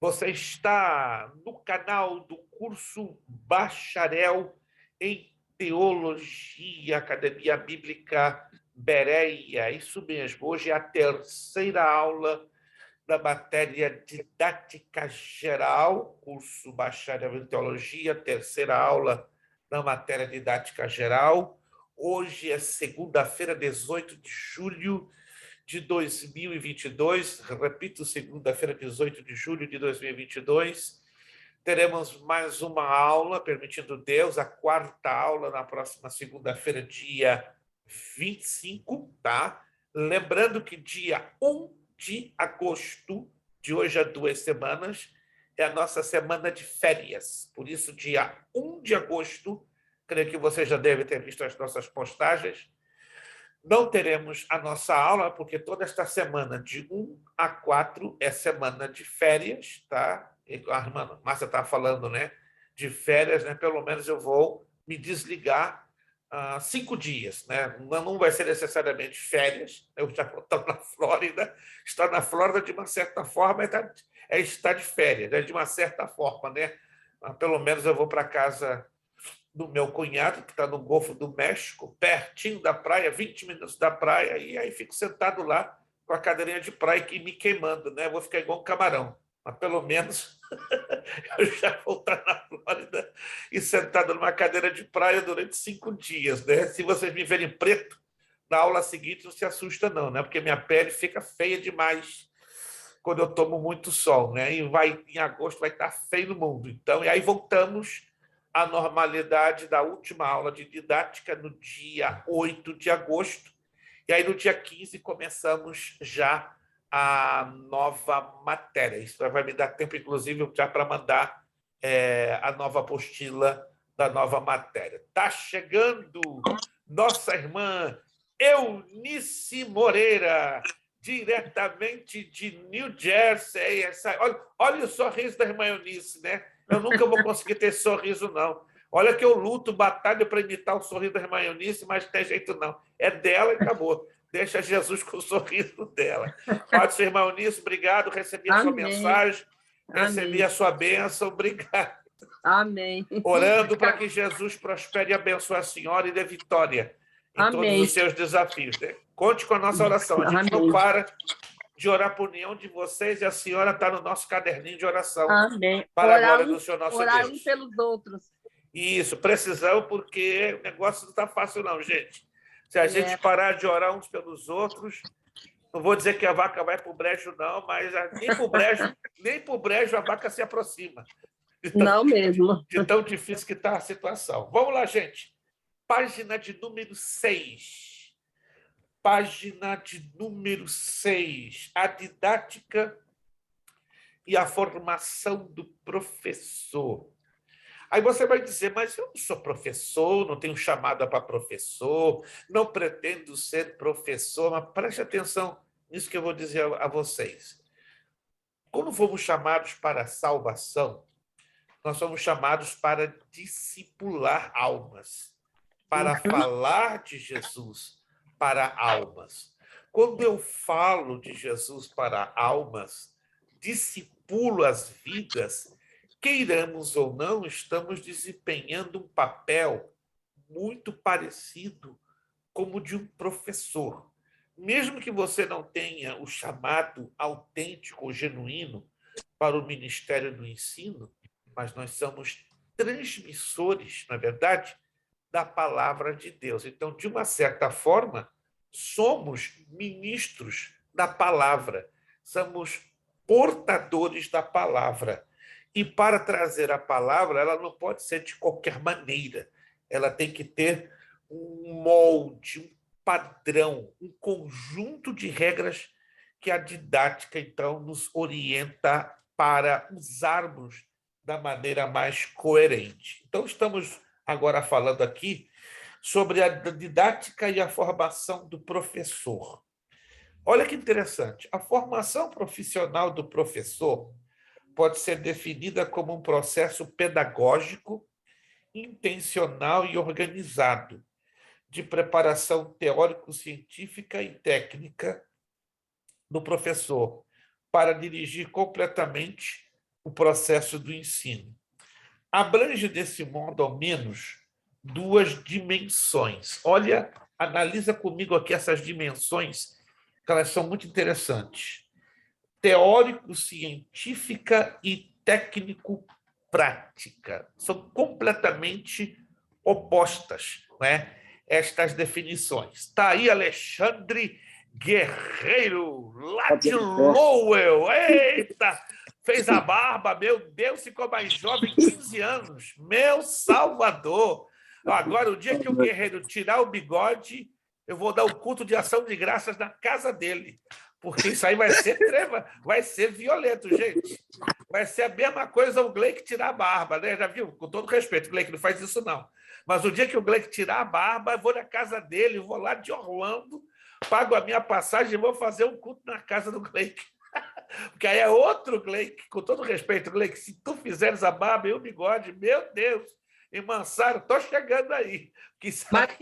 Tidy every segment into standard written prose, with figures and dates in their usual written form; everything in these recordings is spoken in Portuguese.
Você está no canal do curso Bacharel em Teologia, Academia Bíblica Bereia. Isso mesmo, hoje é a terceira aula da matéria Didática Geral, curso Bacharel em Teologia, terceira aula da matéria Didática Geral. Hoje é segunda-feira, 18 de julho de 2022, repito, segunda-feira, 18 de julho de 2022, teremos mais uma aula, permitindo Deus, a quarta aula na próxima segunda-feira, dia 25, tá? Lembrando que dia 1 de agosto, de hoje a 2 semanas, é a nossa semana de férias. Por isso, dia 1 de agosto, creio que você já deve ter visto as nossas postagens, não teremos a nossa aula, porque toda esta semana, de 1 a 4, é semana de férias, tá? E a irmã Márcia está falando, né? De férias, né? Pelo menos eu vou me desligar 5 dias, né? Não vai ser necessariamente férias, eu já estou na Flórida. Estar na Flórida, de uma certa forma, é estar de férias, né? De uma certa forma, né? Mas pelo menos eu vou para casa do meu cunhado, que está no Golfo do México, pertinho da praia, 20 minutos da praia, e aí fico sentado lá com a cadeirinha de praia que me queimando, né? Vou ficar igual um camarão. Mas pelo menos eu já vou estar na Flórida e sentado numa cadeira de praia durante 5 dias, né? Se vocês me verem preto, na aula seguinte não se assusta não, né? Porque minha pele fica feia demais quando eu tomo muito sol, né? E em agosto vai estar feio no mundo. Então, e aí voltamos à normalidade da última aula de didática no dia 8 de agosto. E aí no dia 15 começamos já a nova matéria. Isso vai me dar tempo, inclusive, já para mandar a nova apostila da nova matéria. Está chegando nossa irmã Eunice Moreira, diretamente de New Jersey. Olha o sorriso da irmã Eunice, né? Eu nunca vou conseguir ter sorriso, não. Olha que eu luto, batalho para imitar o sorriso da irmã Eunice, mas não tem jeito, não. É dela e acabou. Deixa Jesus com o sorriso dela. Pode ser, irmã Eunice, obrigado. Recebi a sua Amém, mensagem, recebi amém, a sua bênção, obrigado. amém, Orando para que Jesus prospere e abençoe a senhora e dê vitória em todos os amém, seus desafios. Né? Conte com a nossa oração. A gente não amém, para de orar por nenhum de vocês e a senhora está no nosso caderninho de oração amém. para a glória do Senhor nosso Orar um Deus. pelos outros. Isso, precisamos, porque o negócio não está fácil, não, gente. Se a gente É, parar de orar uns pelos outros, não vou dizer que a vaca vai para o brejo, não, mas nem para o brejo a vaca se aproxima. De tão, não mesmo. de tão difícil que está a situação. Vamos lá, gente. Página de número 6. Página de número 6. A didática e a formação do professor. Aí você vai dizer, mas eu não sou professor, não tenho chamada para professor, não pretendo ser professor, mas preste atenção nisso que eu vou dizer a vocês. Como fomos chamados para a salvação, nós somos chamados para discipular almas, para falar de Jesus para almas. Quando eu falo de Jesus para almas, discipulo as vidas, queiramos ou não, estamos desempenhando um papel muito parecido como de um professor. Mesmo que você não tenha o chamado autêntico, genuíno para o ministério do ensino, mas nós somos transmissores, na verdade, da palavra de Deus. Então, de uma certa forma, somos ministros da palavra, somos portadores da palavra. E para trazer a palavra, ela não pode ser de qualquer maneira. Ela tem que ter um molde, um padrão, um conjunto de regras que a didática, então, nos orienta para usarmos da maneira mais coerente. Então, estamos agora falando aqui sobre a didática e a formação do professor. Olha que interessante. A formação profissional do professor pode ser definida como um processo pedagógico, intencional e organizado de preparação teórico-científica e técnica do professor para dirigir completamente o processo do ensino. Abrange, desse modo, ao menos, duas dimensões. Olha, analisa comigo aqui essas dimensões, que elas são muito interessantes. Teórico-científica e técnico-prática. São completamente opostas, né? Estas definições. Está aí Alexandre Guerreiro, lá de Lowell. Eita! Fez a barba, meu Deus, ficou mais jovem, 15 anos. Meu Salvador! Agora, o dia que o Guerreiro tirar o bigode, eu vou dar o culto de ação de graças na casa dele. Porque isso aí vai ser violento, gente. Vai ser a mesma coisa o Gleick tirar a barba, né? Já viu? Com todo respeito, o Gleick não faz isso, não. Mas o dia que o Gleick tirar a barba, eu vou na casa dele, vou lá de Orlando, pago a minha passagem e vou fazer um culto na casa do Gleick. Porque aí é outro Gleick, com todo respeito, Gleick, se tu fizeres a barba e o bigode, meu Deus, e Mansaro, estou chegando aí. Que Mas,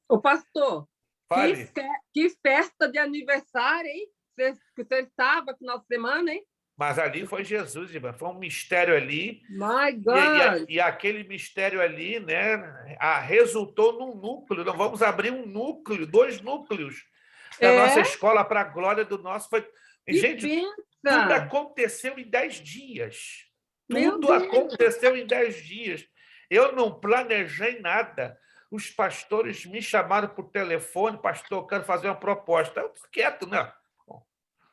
o pastor, Fale. que festa de aniversário, hein? Você estava final de semana, hein? Mas ali foi Jesus, irmã. Foi um mistério ali. My God! E aquele mistério ali, né, resultou num núcleo. Nós vamos abrir um núcleo, 2 núcleos da nossa escola para a glória do nosso. Gente, tudo aconteceu em 10 dias. Tudo aconteceu em 10 dias. Eu não planejei nada. Os pastores me chamaram por telefone, pastor, eu quero fazer uma proposta. Eu estou quieto, né? Bom,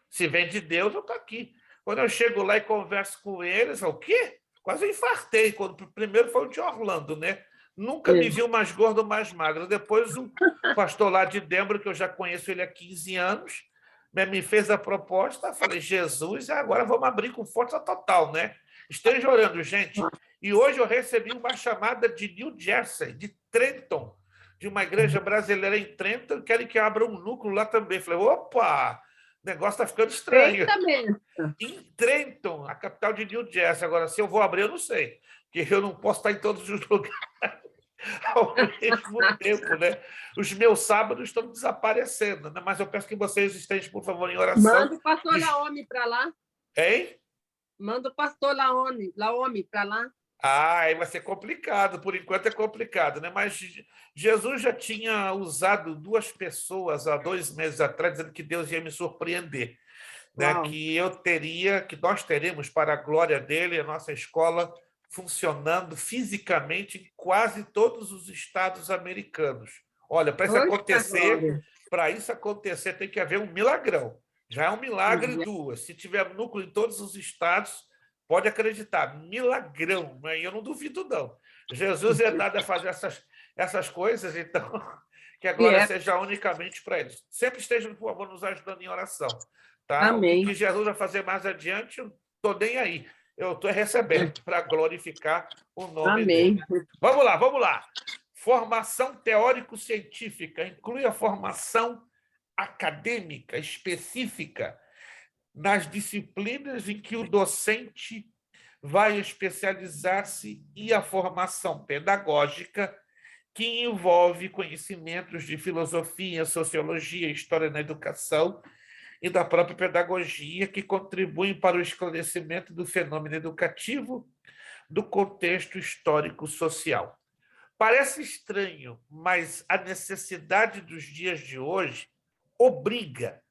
se vem de Deus, eu estou aqui. Quando eu chego lá e converso com eles, o quê? Quase eu infartei. Primeiro foi o de Orlando, né? Nunca me viu mais gordo, mais magro. Depois o pastor lá de Denver, que eu já conheço ele há 15 anos, me fez a proposta. Falei, Jesus, agora vamos abrir com força total, né? Esteja orando, gente. E hoje eu recebi uma chamada de New Jersey, de Trenton, de uma igreja brasileira em Trenton, querem que abra um núcleo lá também. Falei, opa, o negócio está ficando estranho. Em Trenton, a capital de New Jersey. Agora, se eu vou abrir, eu não sei, porque eu não posso estar em todos os lugares ao mesmo tempo, né? Os meus sábados estão desaparecendo, né? Mas eu peço que vocês estejam, por favor, em oração. Manda o pastor Laome para lá. Hein? Manda o pastor Laome para lá. Aí vai ser complicado, por enquanto é complicado, né? Mas Jesus já tinha usado 2 pessoas há 2 meses atrás, dizendo que Deus ia me surpreender, né? Que nós teremos, para a glória dele, a nossa escola funcionando fisicamente em quase todos os estados americanos. Olha, para isso acontecer, tem que haver um milagrão. Já é um milagre 2. Se tiver núcleo em todos os estados, pode acreditar, milagrão, né? Eu não duvido, não. Jesus é dado a fazer essas coisas, então que a glória seja unicamente para ele. Sempre estejam, por favor, nos ajudando em oração. Tá? Amém. O que Jesus vai fazer mais adiante, eu estou nem aí. Eu estou recebendo para glorificar o nome dele. Vamos lá. Formação teórico-científica inclui a formação acadêmica específica nas disciplinas em que o docente vai especializar-se e a formação pedagógica, que envolve conhecimentos de filosofia, sociologia, história na educação e da própria pedagogia, que contribuem para o esclarecimento do fenômeno educativo do contexto histórico-social. Parece estranho, mas a necessidade dos dias de hoje obriga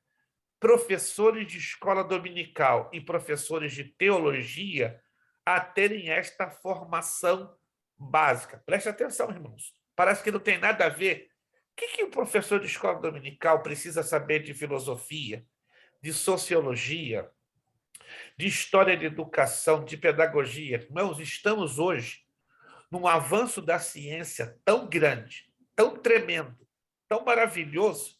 professores de escola dominical e professores de teologia a terem esta formação básica. Preste atenção, irmãos. Parece que não tem nada a ver. O que o professor de escola dominical precisa saber de filosofia, de sociologia, de história de educação, de pedagogia? Irmãos, estamos hoje num avanço da ciência tão grande, tão tremendo, tão maravilhoso.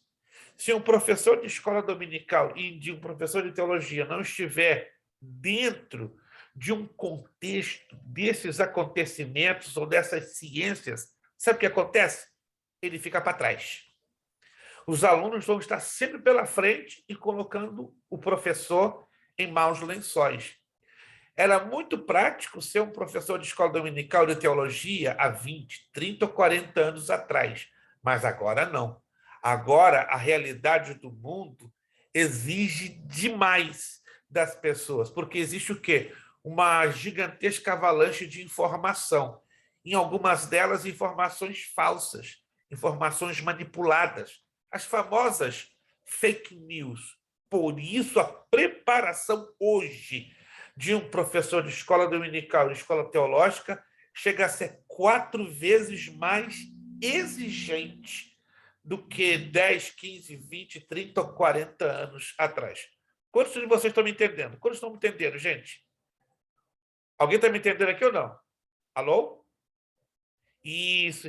Se um professor de escola dominical e de um professor de teologia não estiver dentro de um contexto desses acontecimentos ou dessas ciências, sabe o que acontece? Ele fica para trás. Os alunos vão estar sempre pela frente e colocando o professor em maus lençóis. Era muito prático ser um professor de escola dominical de teologia há 20, 30 ou 40 anos atrás, mas agora não. Agora, a realidade do mundo exige demais das pessoas, porque existe o quê? uma gigantesca avalanche de informação. Em algumas delas, informações falsas, informações manipuladas, as famosas fake news. Por isso, a preparação hoje de um professor de escola dominical, de escola teológica, chega a ser 4 vezes mais exigente do que 10, 15, 20, 30 ou 40 anos atrás. Quantos de vocês estão me entendendo? Quantos estão me entendendo, gente? Alguém está me entendendo aqui ou não? Alô? Isso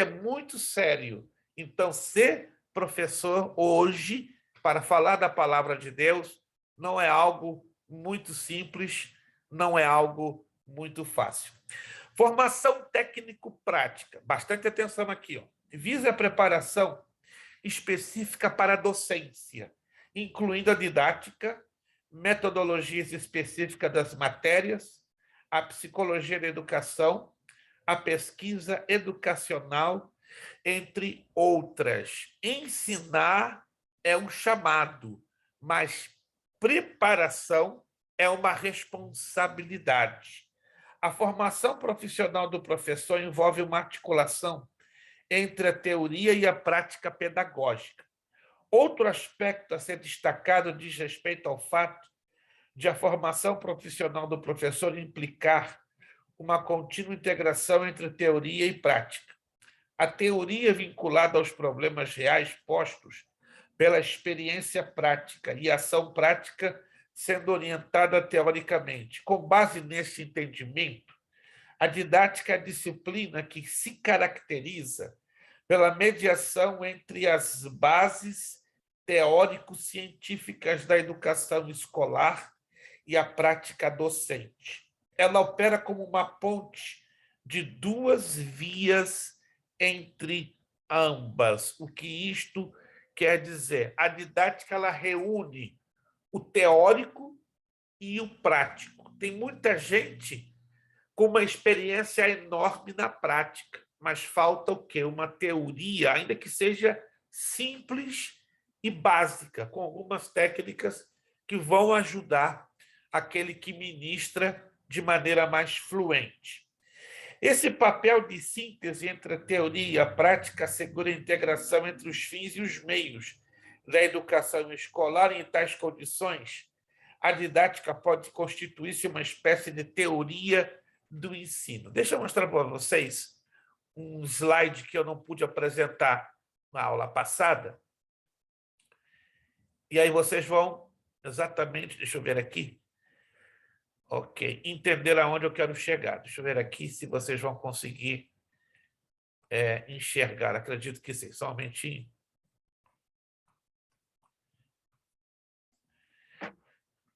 é muito sério. Então, ser professor hoje, para falar da palavra de Deus, não é algo muito simples, não é algo muito fácil. Formação técnico-prática. Bastante atenção aqui, ó. Visa a preparação específica para a docência, incluindo a didática, metodologias específicas das matérias, a psicologia da educação, a pesquisa educacional, entre outras. Ensinar é um chamado, mas preparação é uma responsabilidade. A formação profissional do professor envolve uma articulação entre a teoria e a prática pedagógica. Outro aspecto a ser destacado diz respeito ao fato de a formação profissional do professor implicar uma contínua integração entre teoria e prática. A teoria vinculada aos problemas reais postos pela experiência prática e ação prática sendo orientada teoricamente. Com base nesse entendimento, a didática é a disciplina que se caracteriza pela mediação entre as bases teórico-científicas da educação escolar e a prática docente. Ela opera como uma ponte de 2 vias entre ambas. O que isto quer dizer? A didática ela reúne o teórico e o prático. Tem muita gente com uma experiência enorme na prática, mas falta o quê? Uma teoria, ainda que seja simples e básica, com algumas técnicas que vão ajudar aquele que ministra de maneira mais fluente. Esse papel de síntese entre a teoria e a prática assegura a integração entre os fins e os meios da educação escolar. Em tais condições, a didática pode constituir-se uma espécie de teoria do ensino. Deixa eu mostrar para vocês um slide que eu não pude apresentar na aula passada. E aí vocês vão exatamente, deixa eu ver aqui. Ok, entender aonde eu quero chegar. Deixa eu ver aqui se vocês vão conseguir enxergar. Acredito que sim, só um momentinho.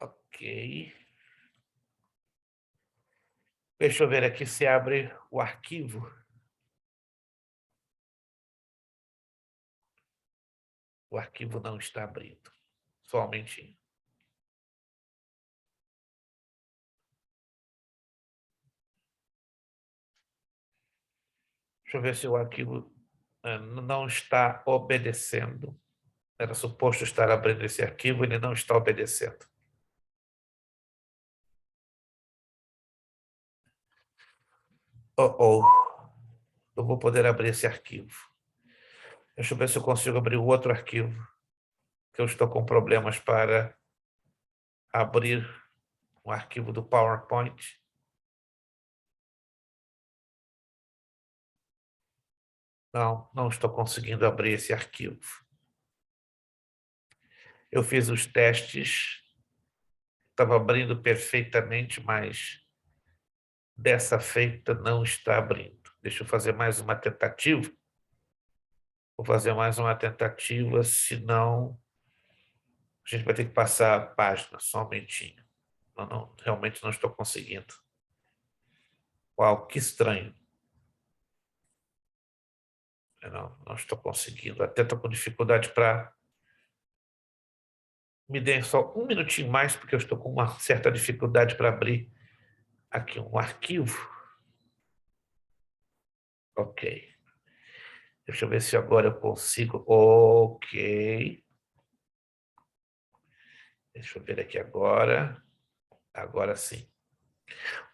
Ok. Deixa eu ver aqui se abre o arquivo. O arquivo não está abrindo. Só um momentinho. Deixa eu ver se o arquivo não está obedecendo. Era suposto estar abrindo esse arquivo, ele não está obedecendo. Eu vou poder abrir esse arquivo. Deixa eu ver se eu consigo abrir o outro arquivo, que eu estou com problemas para abrir um arquivo do PowerPoint. Não estou conseguindo abrir esse arquivo. Eu fiz os testes, estava abrindo perfeitamente, mas dessa feita não está abrindo. Deixa eu fazer mais uma tentativa. Vou fazer mais uma tentativa, senão a gente vai ter que passar a página, só um momentinho. Realmente não estou conseguindo. Uau, que estranho. Eu não estou conseguindo. Até estou com dificuldade para... Me deem só um minutinho mais, porque eu estou com uma certa dificuldade para abrir aqui um arquivo. Ok. Deixa eu ver se agora eu consigo. Ok. Deixa eu ver aqui agora. Agora sim.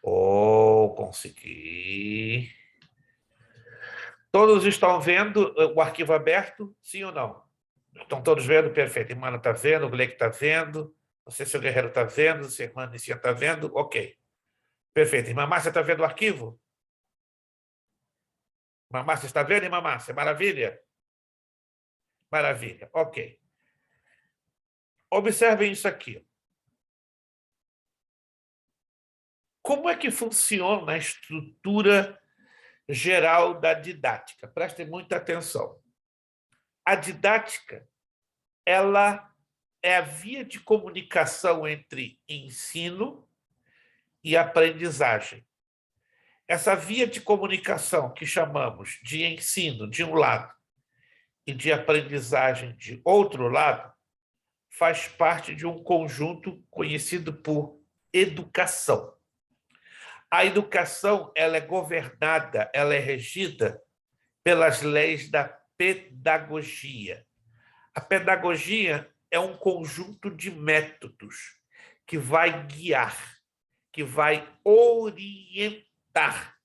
Oh, consegui. Todos estão vendo o arquivo aberto? Sim ou não? Estão todos vendo? Perfeito. Irmã está vendo, o Blake está vendo. Não sei se o Guerreiro está vendo, se a irmã Anicia está vendo. Ok. Perfeito. Irmã Márcia está vendo o arquivo? Irmã Márcia está vendo, irmã Márcia? Maravilha? Maravilha. Ok. Observem isso aqui. Como é que funciona a estrutura geral da didática? Prestem muita atenção. A didática, ela é a via de comunicação entre ensino e aprendizagem. Essa via de comunicação que chamamos de ensino de um lado e de aprendizagem de outro lado faz parte de um conjunto conhecido por educação. A educação, ela é governada, ela é regida pelas leis da pedagogia. A pedagogia é um conjunto de métodos que vai guiar, que vai orientar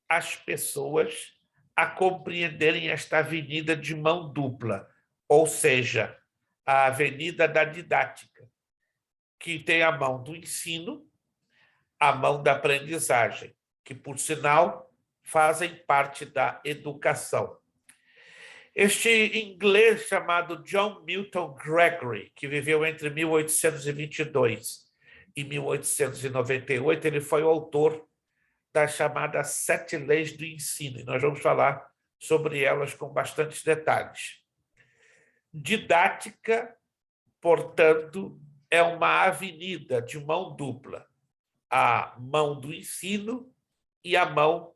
as pessoas a compreenderem esta avenida de mão dupla, ou seja, a avenida da didática, que tem a mão do ensino, a mão da aprendizagem, que, por sinal, fazem parte da educação. Este inglês chamado John Milton Gregory, que viveu entre 1822 e 1898, ele foi o autor das chamadas 7 leis do ensino, e nós vamos falar sobre elas com bastantes detalhes. Didática, portanto, é uma avenida de mão dupla, a mão do ensino e a mão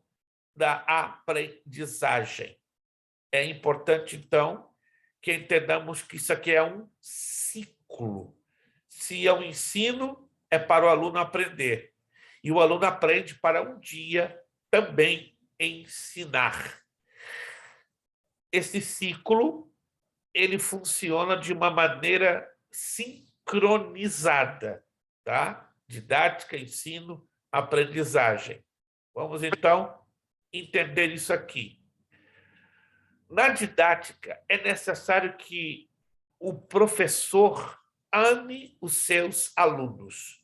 da aprendizagem. É importante, então, que entendamos que isso aqui é um ciclo. Se é um ensino, é para o aluno aprender. E o aluno aprende para um dia também ensinar. Esse ciclo, ele funciona de uma maneira sincronizada, tá? Didática, ensino, aprendizagem. Vamos, então, entender isso aqui. Na didática, é necessário que o professor ame os seus alunos.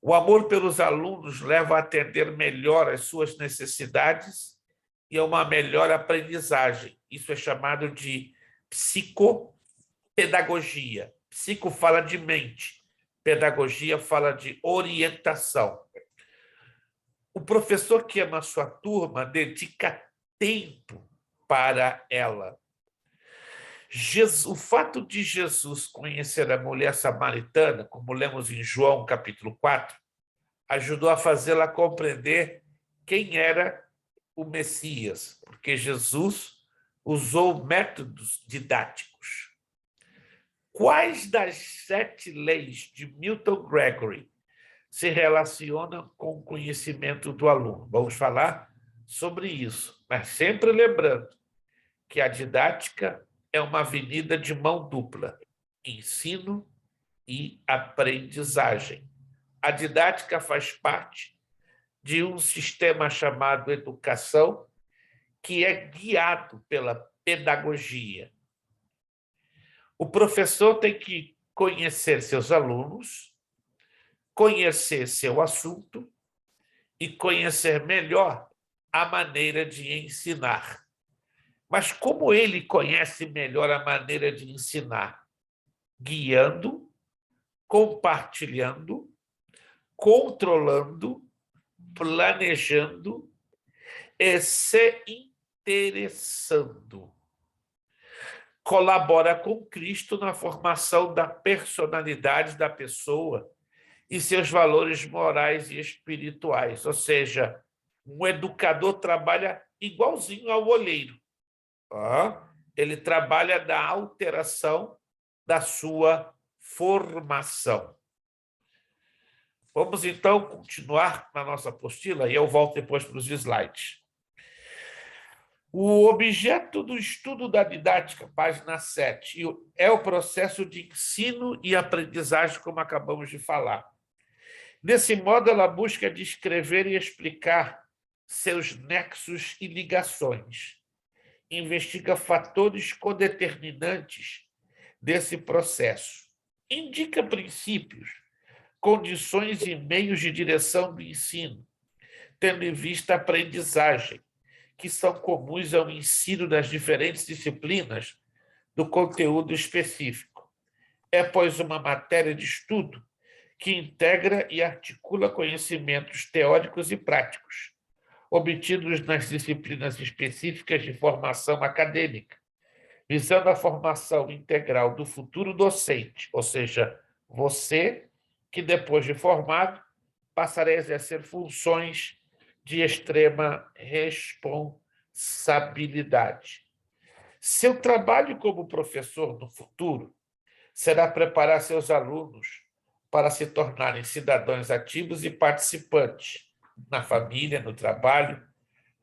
O amor pelos alunos leva a atender melhor as suas necessidades e a uma melhor aprendizagem. Isso é chamado de psicopedagogia. Psico fala de mente, pedagogia fala de orientação. O professor que ama a sua turma dedica tempo para ela. O fato de Jesus conhecer a mulher samaritana, como lemos em João capítulo 4, ajudou a fazê-la compreender quem era o Messias, porque Jesus usou métodos didáticos. Quais das 7 leis de Milton Gregory se relacionam com o conhecimento do aluno? Vamos falar sobre isso, mas sempre lembrando que a didática é uma avenida de mão dupla, ensino e aprendizagem. A didática faz parte de um sistema chamado educação, que é guiado pela pedagogia. O professor tem que conhecer seus alunos, conhecer seu assunto e conhecer melhor a maneira de ensinar. Mas como ele conhece melhor a maneira de ensinar? Guiando, compartilhando, controlando, planejando e se interessando. Colabora com Cristo na formação da personalidade da pessoa e seus valores morais e espirituais. Ou seja, um educador trabalha igualzinho ao olheiro. Ele trabalha na alteração da sua formação. Vamos, então, continuar na nossa apostila e eu volto depois para os slides. O objeto do estudo da didática, página 7, é o processo de ensino e aprendizagem, como acabamos de falar. Desse modo, ela busca descrever e explicar seus nexos e ligações, investiga fatores codeterminantes desse processo, indica princípios, condições e meios de direção do ensino, tendo em vista a aprendizagem, que são comuns ao ensino das diferentes disciplinas do conteúdo específico. É, pois, uma matéria de estudo que integra e articula conhecimentos teóricos e práticos, obtidos nas disciplinas específicas de formação acadêmica, visando a formação integral do futuro docente, ou seja, você que, depois de formado, passará a exercer funções de extrema responsabilidade. Seu trabalho como professor no futuro será preparar seus alunos para se tornarem cidadãos ativos e participantes na família, no trabalho,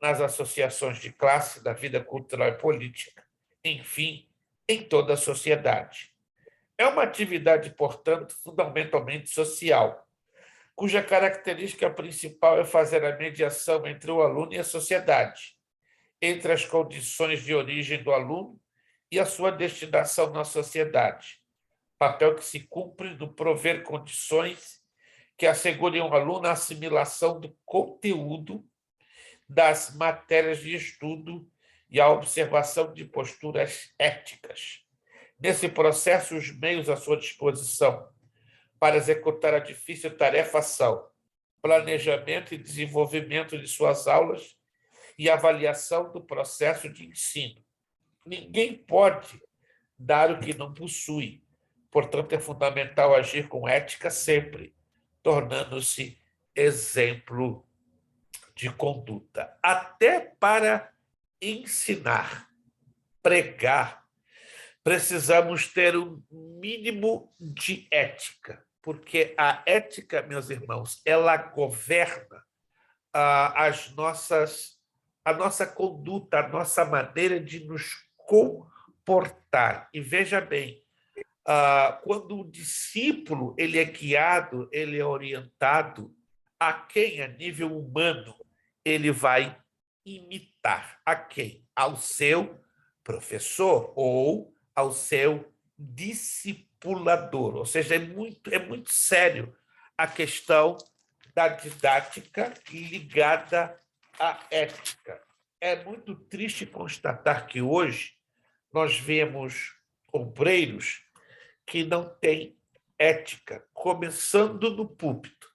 nas associações de classe, da vida cultural e política, enfim, em toda a sociedade. É uma atividade, portanto, fundamentalmente social, cuja característica principal é fazer a mediação entre o aluno e a sociedade, entre as condições de origem do aluno e a sua destinação na sociedade, papel que se cumpre no prover condições que assegurem ao aluno a assimilação do conteúdo das matérias de estudo e a observação de posturas éticas. Nesse processo, os meios à sua disposição para executar a difícil tarefa são planejamento e desenvolvimento de suas aulas e avaliação do processo de ensino. Ninguém pode dar o que não possui. Portanto, é fundamental agir com ética sempre, tornando-se exemplo de conduta. Até para ensinar, pregar, precisamos ter um mínimo de ética, porque a ética, meus irmãos, ela governa a nossa conduta, a nossa maneira de nos comportar. E veja bem, quando o discípulo ele é guiado, ele é orientado, a quem, a nível humano, ele vai imitar? A quem? Ao seu professor ou ao seu discipulador. Ou seja, é muito sério a questão da didática ligada à ética. É muito triste constatar que hoje nós vemos obreiros que não têm ética, começando no púlpito,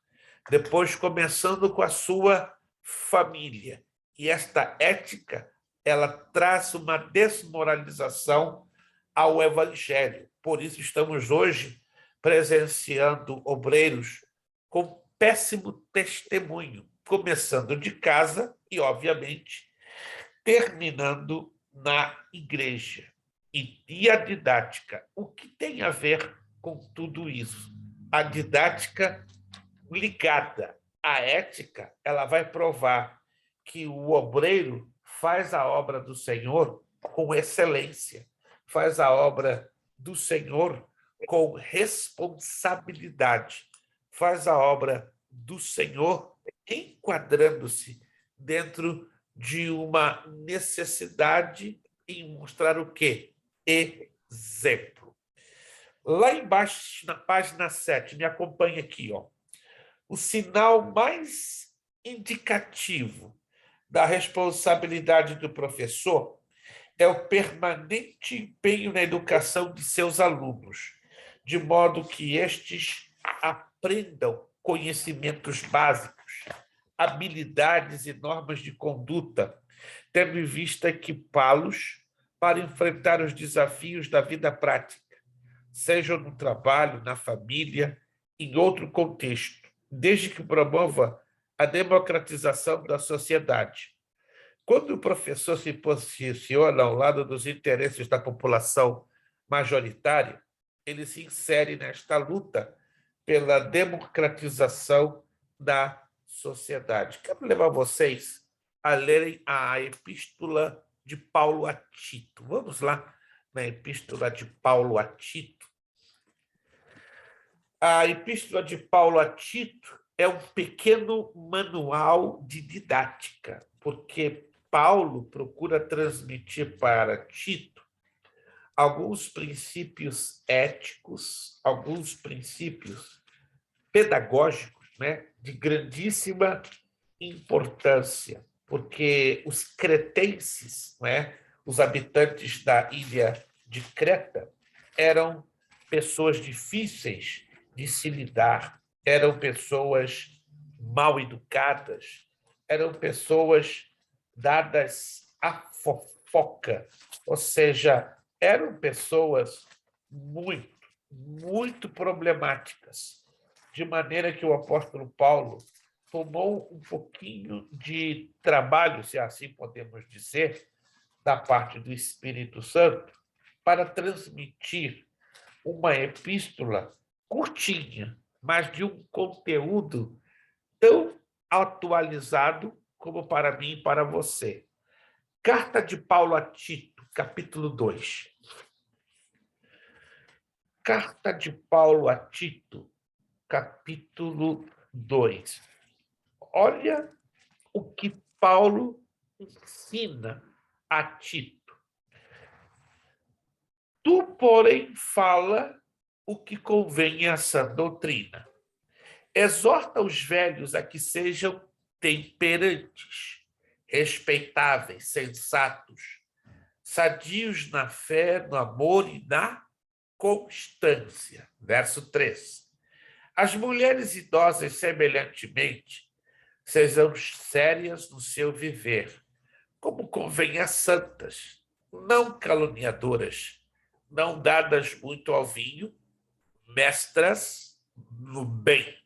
depois começando com a sua família. E esta ética, ela traz uma desmoralização ao evangelho. Por isso estamos hoje presenciando obreiros com péssimo testemunho, começando de casa e, obviamente, terminando na igreja. E a didática? O que tem a ver com tudo isso? A didática ligada à ética, ela vai provar que o obreiro faz a obra do Senhor com excelência, faz a obra do Senhor com responsabilidade, faz a obra do Senhor enquadrando-se dentro de uma necessidade em mostrar o quê? Exemplo. Lá embaixo, na página 7, me acompanha aqui, ó. O sinal mais indicativo da responsabilidade do professor é o permanente empenho na educação de seus alunos, de modo que estes aprendam conhecimentos básicos, habilidades e normas de conduta, tendo em vista equipá-los para enfrentar os desafios da vida prática, seja no trabalho, na família, em outro contexto, desde que promova a democratização da sociedade. Quando o professor se posiciona ao lado dos interesses da população majoritária, ele se insere nesta luta pela democratização da sociedade. Quero levar vocês a lerem a Epístola de Paulo a Tito. Vamos lá na Epístola de Paulo a Tito. A Epístola de Paulo a Tito é um pequeno manual de didática, porque Paulo procura transmitir para Tito alguns princípios éticos, alguns princípios pedagógicos, né, de grandíssima importância, porque os cretenses, né, os habitantes da ilha de Creta, eram pessoas difíceis de se lidar, eram pessoas mal educadas, eram pessoas dadas à fofoca, ou seja, eram pessoas muito problemáticas, de maneira que o apóstolo Paulo tomou um pouquinho de trabalho, se assim podemos dizer, da parte do Espírito Santo, para transmitir uma epístola curtinha, mas de um conteúdo tão atualizado como para mim e para você. Carta de Paulo a Tito, capítulo 2. Carta de Paulo a Tito, capítulo 2. Olha o que Paulo ensina a Tito. Tu, porém, fala o que convém à sã doutrina. Exorta os velhos a que sejam temperantes, respeitáveis, sensatos, sadios na fé, no amor e na constância. Verso 3. As mulheres idosas, semelhantemente, sejam sérias no seu viver, como convém a santas, não caluniadoras, não dadas muito ao vinho, mestras no bem.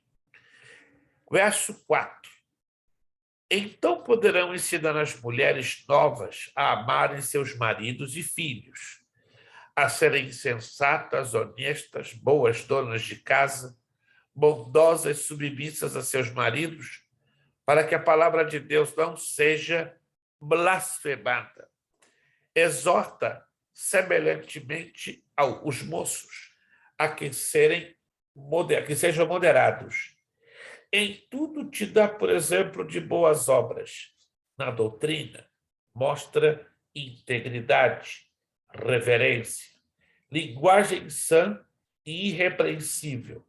Verso 4. Então poderão ensinar as mulheres novas a amarem seus maridos e filhos, a serem sensatas, honestas, boas donas de casa, bondosas, submissas a seus maridos, para que a palavra de Deus não seja blasfemada. Exorta semelhantemente aos moços a que sejam moderados. Em tudo te dá, por exemplo, de boas obras. Na doutrina, mostra integridade, reverência, linguagem sã e irrepreensível,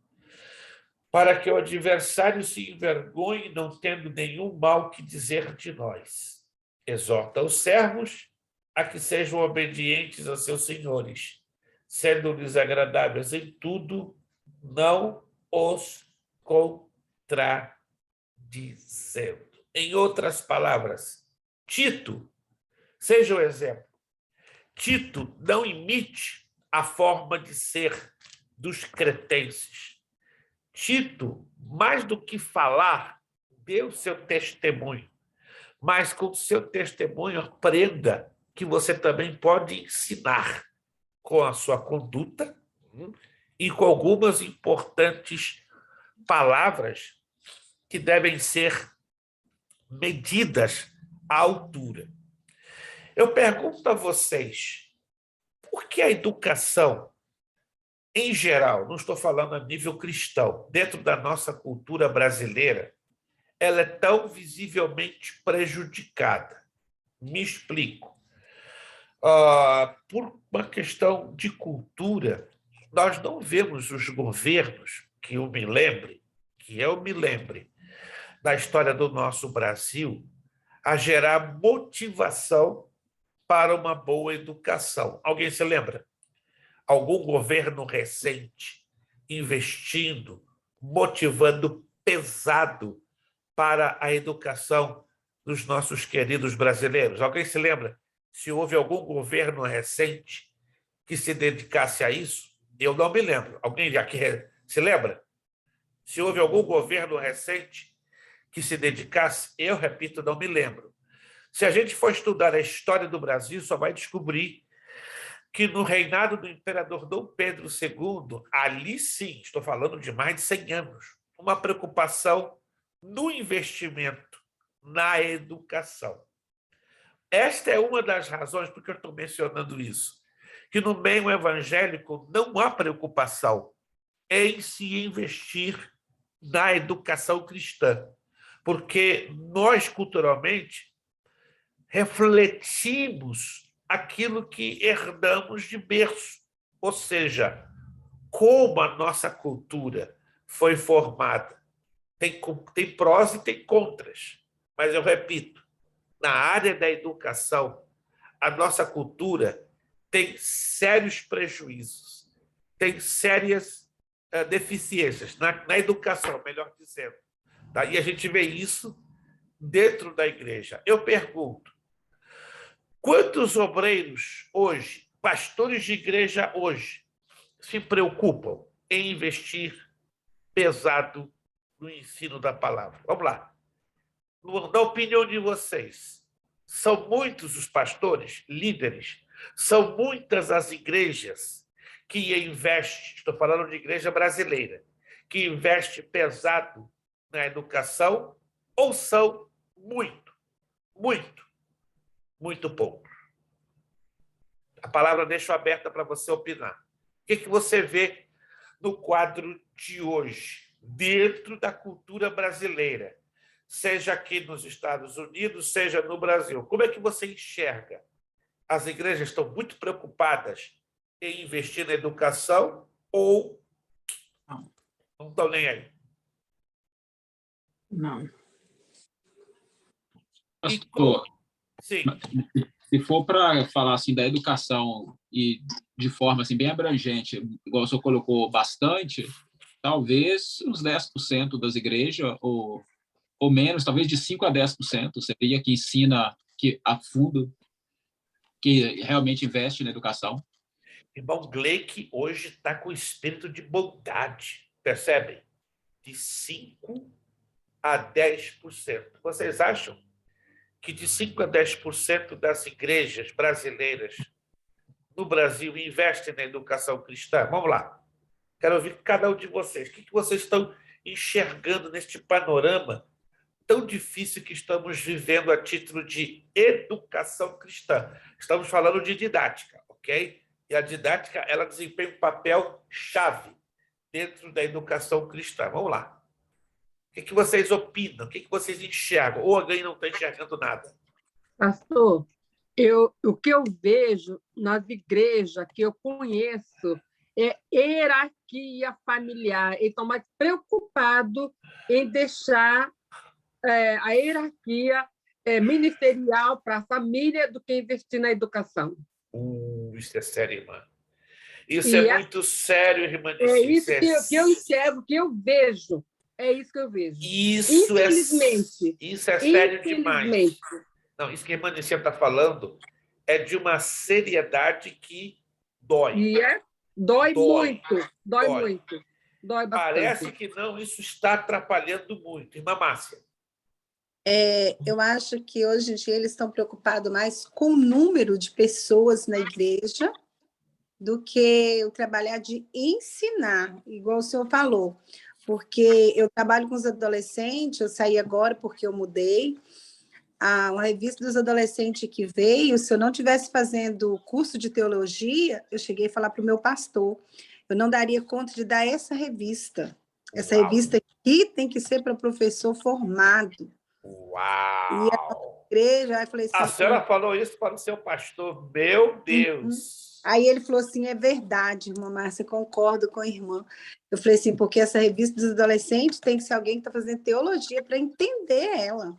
para que o adversário se envergonhe, não tendo nenhum mal que dizer de nós. Exorta os servos a que sejam obedientes a seus senhores, sendo-lhes agradáveis em tudo, não os contradizendo. Em outras palavras, Tito, seja o exemplo. Tito, não imite a forma de ser dos cretenses. Tito, mais do que falar, dê o seu testemunho, mas com o seu testemunho aprenda que você também pode ensinar com a sua conduta e com algumas importantes palavras que devem ser medidas à altura. Eu pergunto a vocês, por que a educação, em geral, não estou falando a nível cristão, dentro da nossa cultura brasileira, ela é tão visivelmente prejudicada? Me explico. Por uma questão de cultura, nós não vemos os governos, que eu me lembre, da história do nosso Brasil, a gerar motivação para uma boa educação. Alguém se lembra? Algum governo recente investindo, motivando pesado para a educação dos nossos queridos brasileiros? Alguém se lembra se houve algum governo recente que se dedicasse a isso? Eu não me lembro. Alguém aqui se lembra? Se houve algum governo recente que se dedicasse? Eu, repito, não me lembro. Se a gente for estudar a história do Brasil, só vai descobrir que no reinado do imperador Dom Pedro II, ali sim, estou falando de mais de 100 anos, uma preocupação no investimento na educação. Esta é uma das razões por que eu estou mencionando isso, que no meio evangélico não há preocupação em se investir na educação cristã, porque nós, culturalmente, refletimos aquilo que herdamos de berço, ou seja, como a nossa cultura foi formada. Tem prós e tem contras, mas eu repito, na área da educação, a nossa cultura tem sérios prejuízos, tem sérias deficiências na educação, melhor dizendo. Tá? E a gente vê isso dentro da igreja. Eu pergunto, quantos obreiros hoje, pastores de igreja hoje, se preocupam em investir pesado no ensino da palavra? Vamos lá. Na opinião de vocês, são muitos os pastores, líderes, são muitas as igrejas que investem, estou falando de igreja brasileira, que investe pesado na educação, ou são muito, muito, muito pouco? A palavra deixo aberta para você opinar. O que você vê no quadro de hoje, dentro da cultura brasileira, seja aqui nos Estados Unidos, seja no Brasil? Como é que você enxerga? As igrejas estão muito preocupadas em investir na educação ou não estão nem aí? Não. Pastor, sim. Se for para falar assim da educação e de forma assim bem abrangente, igual o senhor colocou bastante, talvez uns 10% das igrejas ou menos, talvez de 5 a 10% seria que ensina a fundo, que realmente investe na educação. Irmão Gleick hoje está com espírito de bondade, percebem? De 5 a 10%. Vocês acham que de 5 a 10% das igrejas brasileiras no Brasil investem na educação cristã? Vamos lá. Quero ouvir cada um de vocês. O que vocês estão enxergando neste panorama tão difícil que estamos vivendo a título de educação cristã? Estamos falando de didática, ok? E a didática, ela desempenha um papel chave dentro da educação cristã. Vamos lá. O que vocês opinam? O que vocês enxergam? Ou alguém não está enxergando nada? Pastor, o que eu vejo nas igrejas que eu conheço é hierarquia familiar. Eles estão mais preocupados em deixar a hierarquia ministerial para a família do que investir na educação. Isso é sério, irmã. Isso é muito sério, irmã. É isso que eu enxergo, que eu vejo. É isso que eu vejo. Isso é sério demais. Não, isso que a irmã Nícia está falando é de uma seriedade que dói. Dói muito. Dói muito. Dói bastante. Parece que não, isso está atrapalhando muito. Irmã Márcia. Eu acho que hoje em dia eles estão preocupados mais com o número de pessoas na igreja do que o trabalhar de ensinar, igual o senhor falou. Porque eu trabalho com os adolescentes, eu saí agora porque eu mudei. Uma revista dos adolescentes que veio, se eu não estivesse fazendo curso de teologia, eu cheguei a falar para o meu pastor, eu não daria conta de dar essa revista. Essa revista aqui tem que ser para professor formado. Uau! E a igreja, aí eu falei assim... A senhora falou isso para o seu pastor, meu Deus! Aí ele falou assim, é verdade, irmã Márcia, concordo com a irmã. Eu falei assim, porque essa revista dos adolescentes tem que ser alguém que está fazendo teologia para entender ela,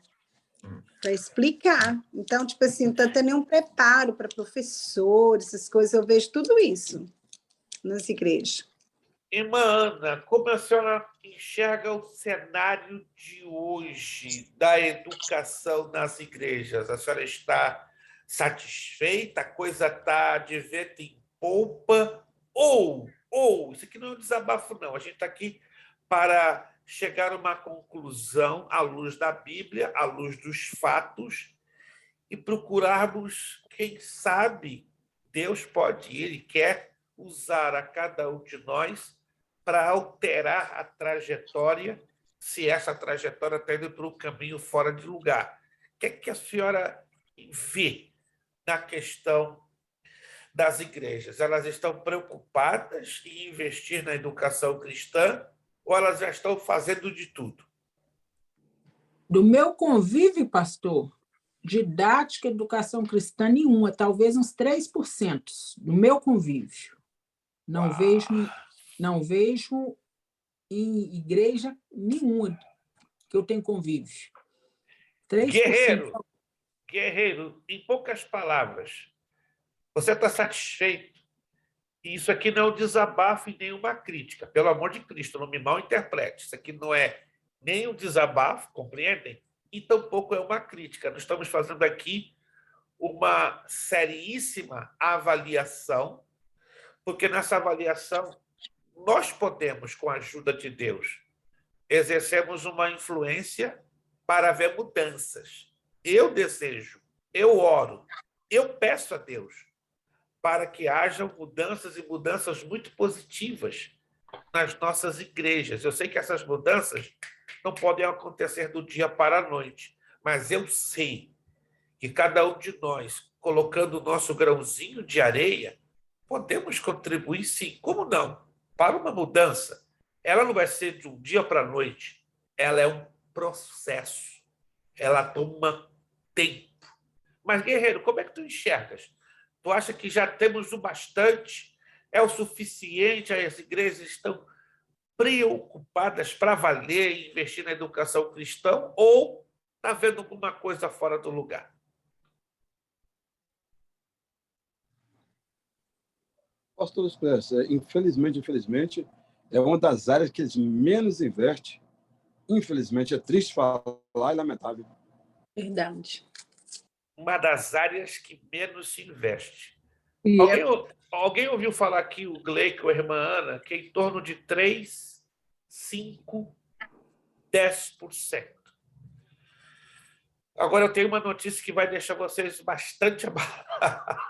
para explicar. Então, tipo assim, não está tendo nenhum preparo para professores, essas coisas, eu vejo tudo isso nas igrejas. Irmã Ana, como a senhora enxerga o cenário de hoje da educação nas igrejas? A senhora está satisfeita? A coisa está de vento em polpa? Ou, isso aqui não é um desabafo, não. A gente está aqui para chegar a uma conclusão à luz da Bíblia, à luz dos fatos, e procurarmos, quem sabe, Deus pode ir e quer usar a cada um de nós para alterar a trajetória, se essa trajetória está indo para um caminho fora de lugar. O que é que a senhora vê na questão das igrejas? Elas estão preocupadas em investir na educação cristã ou elas já estão fazendo de tudo? Do meu convívio, pastor, didática, educação cristã, nenhuma, talvez uns 3% do meu convívio. Não vejo em igreja nenhuma que eu tenho convívio. 3%. Guerreiro, em poucas palavras, você está satisfeito? E isso aqui não é um desabafo e nenhuma crítica. Pelo amor de Cristo, não me mal interprete. Isso aqui não é nem um desabafo, compreendem? E tampouco é uma crítica. Nós estamos fazendo aqui uma seríssima avaliação, porque nessa avaliação nós podemos, com a ajuda de Deus, exercemos uma influência para ver mudanças. Eu desejo, eu oro, eu peço a Deus para que hajam mudanças e mudanças muito positivas nas nossas igrejas. Eu sei que essas mudanças não podem acontecer do dia para a noite, mas eu sei que cada um de nós, colocando o nosso grãozinho de areia, podemos contribuir, sim, como não, para uma mudança. Ela não vai ser de um dia para a noite, ela é um processo, ela toma tempo. Mas, guerreiro, como é que tu enxergas? Tu acha que já temos o bastante? É o suficiente? As igrejas estão preocupadas para valer e investir na educação cristã? Ou está vendo alguma coisa fora do lugar? Pastor Expresso, infelizmente, é uma das áreas que eles menos investem. Infelizmente, é triste falar e lamentável. Verdade. Uma das áreas que menos se investe. E Alguém ouviu falar aqui, o Gleico, a irmã Ana, que é em torno de 3, 5, 10%. Agora eu tenho uma notícia que vai deixar vocês bastante abalados.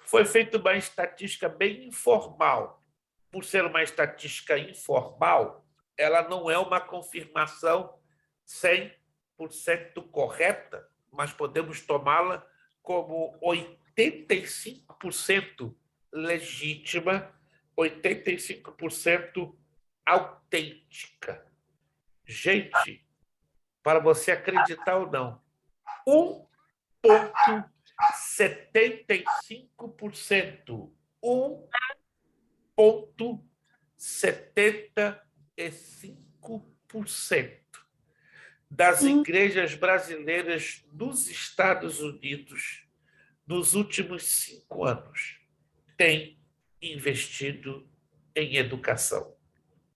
Foi feita uma estatística bem informal. Por ser uma estatística informal, ela não é uma confirmação 100% correta, mas podemos tomá-la como 85% legítima, 85% autêntica. Gente, para você acreditar ou não, 1,75%. 1,75% das igrejas brasileiras nos Estados Unidos, nos últimos 5 anos, tem investido em educação.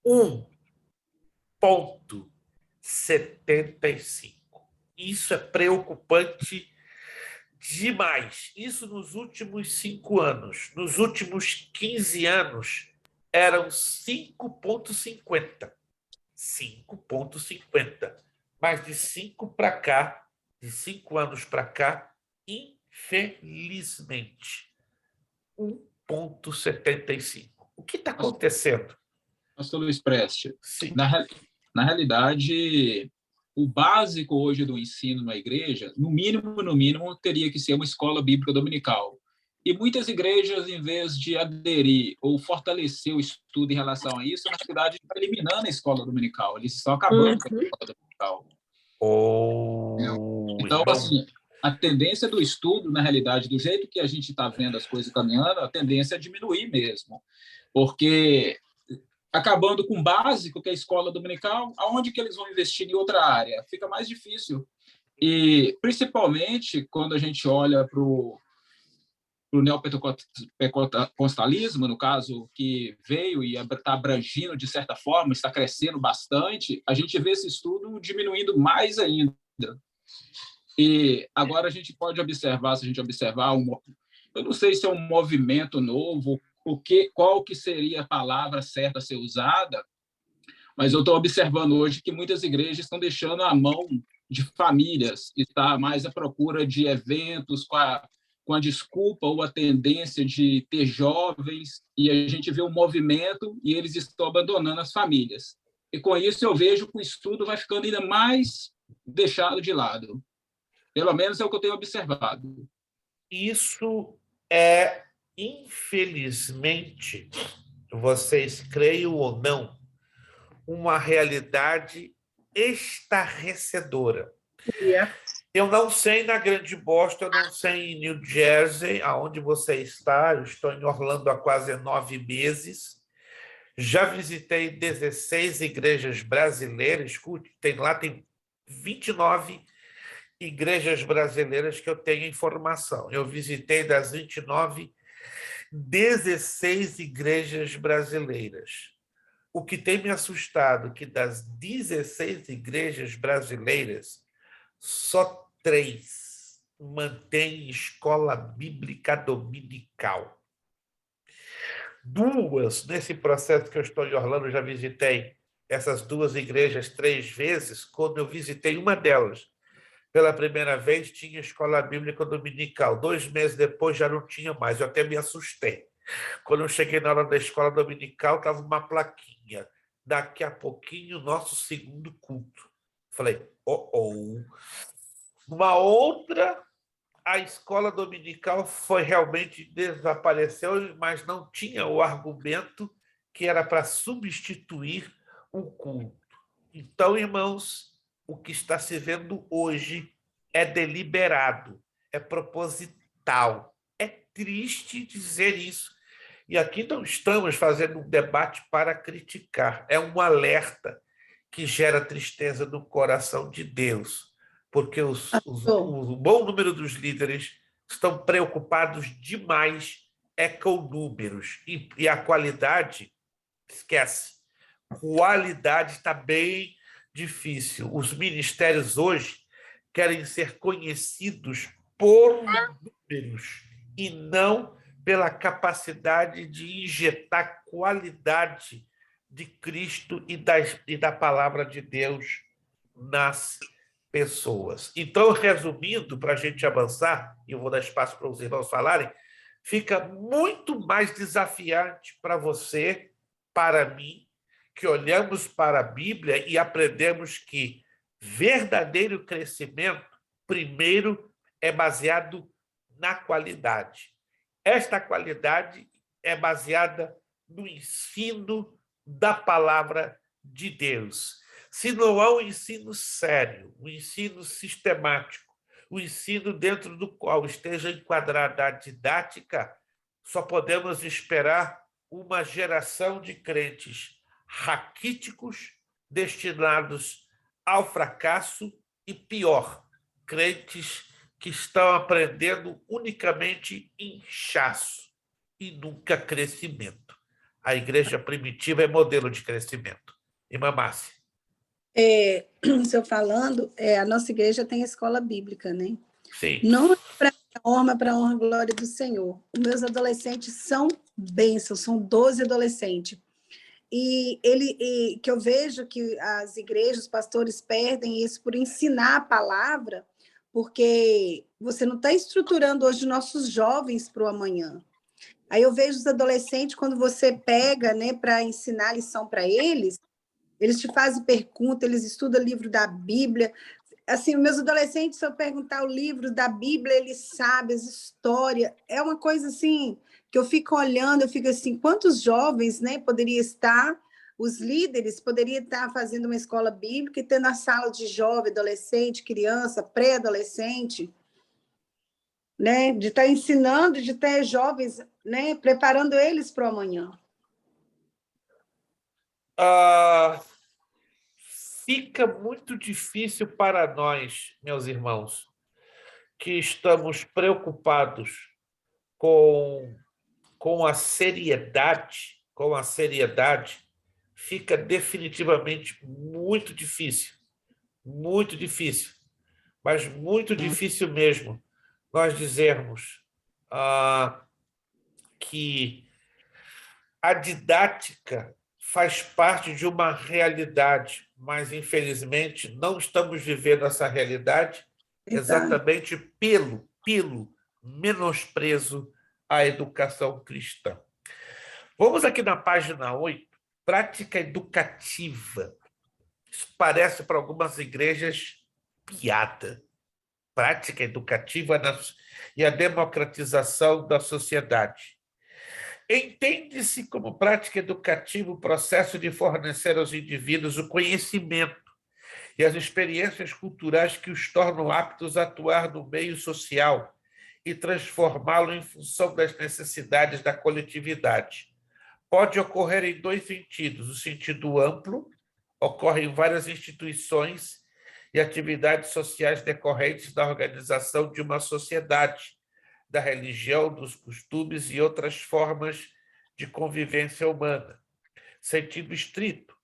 1,75%. Isso é preocupante demais. Isso nos últimos 5 anos. Nos últimos 15 anos, eram 5,50%. 5,50%. Mas de 5 anos para cá, infelizmente, 1,75%. O que está acontecendo? Pastor Luiz Preste, Sim. na realidade, o básico hoje do ensino na igreja, no mínimo, teria que ser uma escola bíblica dominical. E muitas igrejas, em vez de aderir ou fortalecer o estudo em relação a isso, na realidade, estão eliminando a escola dominical. Eles estão acabando com a escola dominical. Então, assim, a tendência do estudo, na realidade, do jeito que a gente está vendo as coisas caminhando, a tendência é diminuir mesmo. Porque, acabando com o básico, que é a escola dominical, aonde que eles vão investir em outra área? Fica mais difícil. E, principalmente, quando a gente olha para o neopentecostalismo, no caso, que veio e está abrangindo, de certa forma, está crescendo bastante, a gente vê esse estudo diminuindo mais ainda. E agora a gente pode observar, se a gente observar, eu não sei se é um movimento novo, qual que seria a palavra certa a ser usada, mas eu estou observando hoje que muitas igrejas estão deixando a mão de famílias, está mais à procura de eventos com a desculpa ou a tendência de ter jovens, e a gente vê um movimento e eles estão abandonando as famílias. E com isso eu vejo que o estudo vai ficando ainda mais deixado de lado. Pelo menos é o que eu tenho observado. Isso é, infelizmente, vocês creiam ou não, uma realidade estarrecedora. Yeah. Eu não sei na Grande Boston, eu não sei em New Jersey, aonde você está. Eu estou em Orlando há quase 9 meses. Já visitei 16 igrejas brasileiras. Escute, tem 29 igrejas brasileiras que eu tenho informação. Eu visitei das 29, 16 igrejas brasileiras. O que tem me assustado é que das 16 igrejas brasileiras, só 3 mantêm escola bíblica dominical. 2, nesse processo que eu estou em Orlando, eu já visitei essas 2 igrejas 3 vezes. Quando eu visitei uma delas, pela primeira vez, tinha escola bíblica dominical. 2 meses depois, já não tinha mais. Eu até me assustei. Quando eu cheguei na hora da escola dominical, estava uma plaquinha. Daqui a pouquinho, nosso segundo culto. Falei, Uma outra, a escola dominical realmente desapareceu, mas não tinha o argumento que era para substituir o culto. Então, irmãos, o que está se vendo hoje é deliberado, é proposital. É triste dizer isso. E aqui não estamos fazendo um debate para criticar, é um alerta que gera tristeza no coração de Deus, porque o bom número dos líderes estão preocupados demais com números, e a qualidade, esquece. Qualidade está bem difícil. Os ministérios hoje querem ser conhecidos por números e não pela capacidade de injetar qualidade de Cristo e da palavra de Deus nas pessoas. Então, resumindo, para a gente avançar, e eu vou dar espaço para os irmãos falarem, fica muito mais desafiante para você, para mim, que olhamos para a Bíblia e aprendemos que verdadeiro crescimento, primeiro, é baseado na qualidade. Esta qualidade é baseada no ensino da palavra de Deus. Se não há um ensino sério, um ensino sistemático, um ensino dentro do qual esteja enquadrada a didática, só podemos esperar uma geração de crentes raquíticos, destinados ao fracasso, e pior, crentes que estão aprendendo unicamente inchaço e nunca crescimento. A igreja primitiva é modelo de crescimento. Irmã Márcia. O senhor falando, a nossa igreja tem escola bíblica, né? Sim. Não é para a honra e glória do Senhor. Os meus adolescentes são bênçãos, são 12 adolescentes. E que eu vejo que as igrejas, os pastores perdem isso por ensinar a palavra, porque você não está estruturando hoje nossos jovens para o amanhã. Aí eu vejo os adolescentes, quando você pega, né, para ensinar a lição para eles te fazem pergunta, eles estudam livro da Bíblia. Assim, meus adolescentes, se eu perguntar o livro da Bíblia, eles sabem as histórias. É uma coisa assim, que eu fico olhando, eu fico assim, quantos jovens, né, poderia estar, os líderes poderiam estar fazendo uma escola bíblica e tendo a sala de jovem, adolescente, criança, pré-adolescente, né, de estar ensinando, de ter jovens, né, preparando eles para o amanhã. Fica muito difícil para nós, meus irmãos, que estamos preocupados com a seriedade, fica definitivamente muito difícil, mas muito difícil mesmo, nós dizermos que a didática faz parte de uma realidade, mas, infelizmente, não estamos vivendo essa realidade exatamente pelo menosprezo à educação cristã. Vamos aqui na página 8, prática educativa. Isso parece para algumas igrejas piada. Prática educativa e a democratização da sociedade. Entende-se como prática educativa o processo de fornecer aos indivíduos o conhecimento e as experiências culturais que os tornam aptos a atuar no meio social e transformá-lo em função das necessidades da coletividade. Pode ocorrer em dois sentidos. O sentido amplo ocorre em várias instituições e atividades sociais decorrentes da organização de uma sociedade, da religião, dos costumes e outras formas de convivência humana. Sentido estrito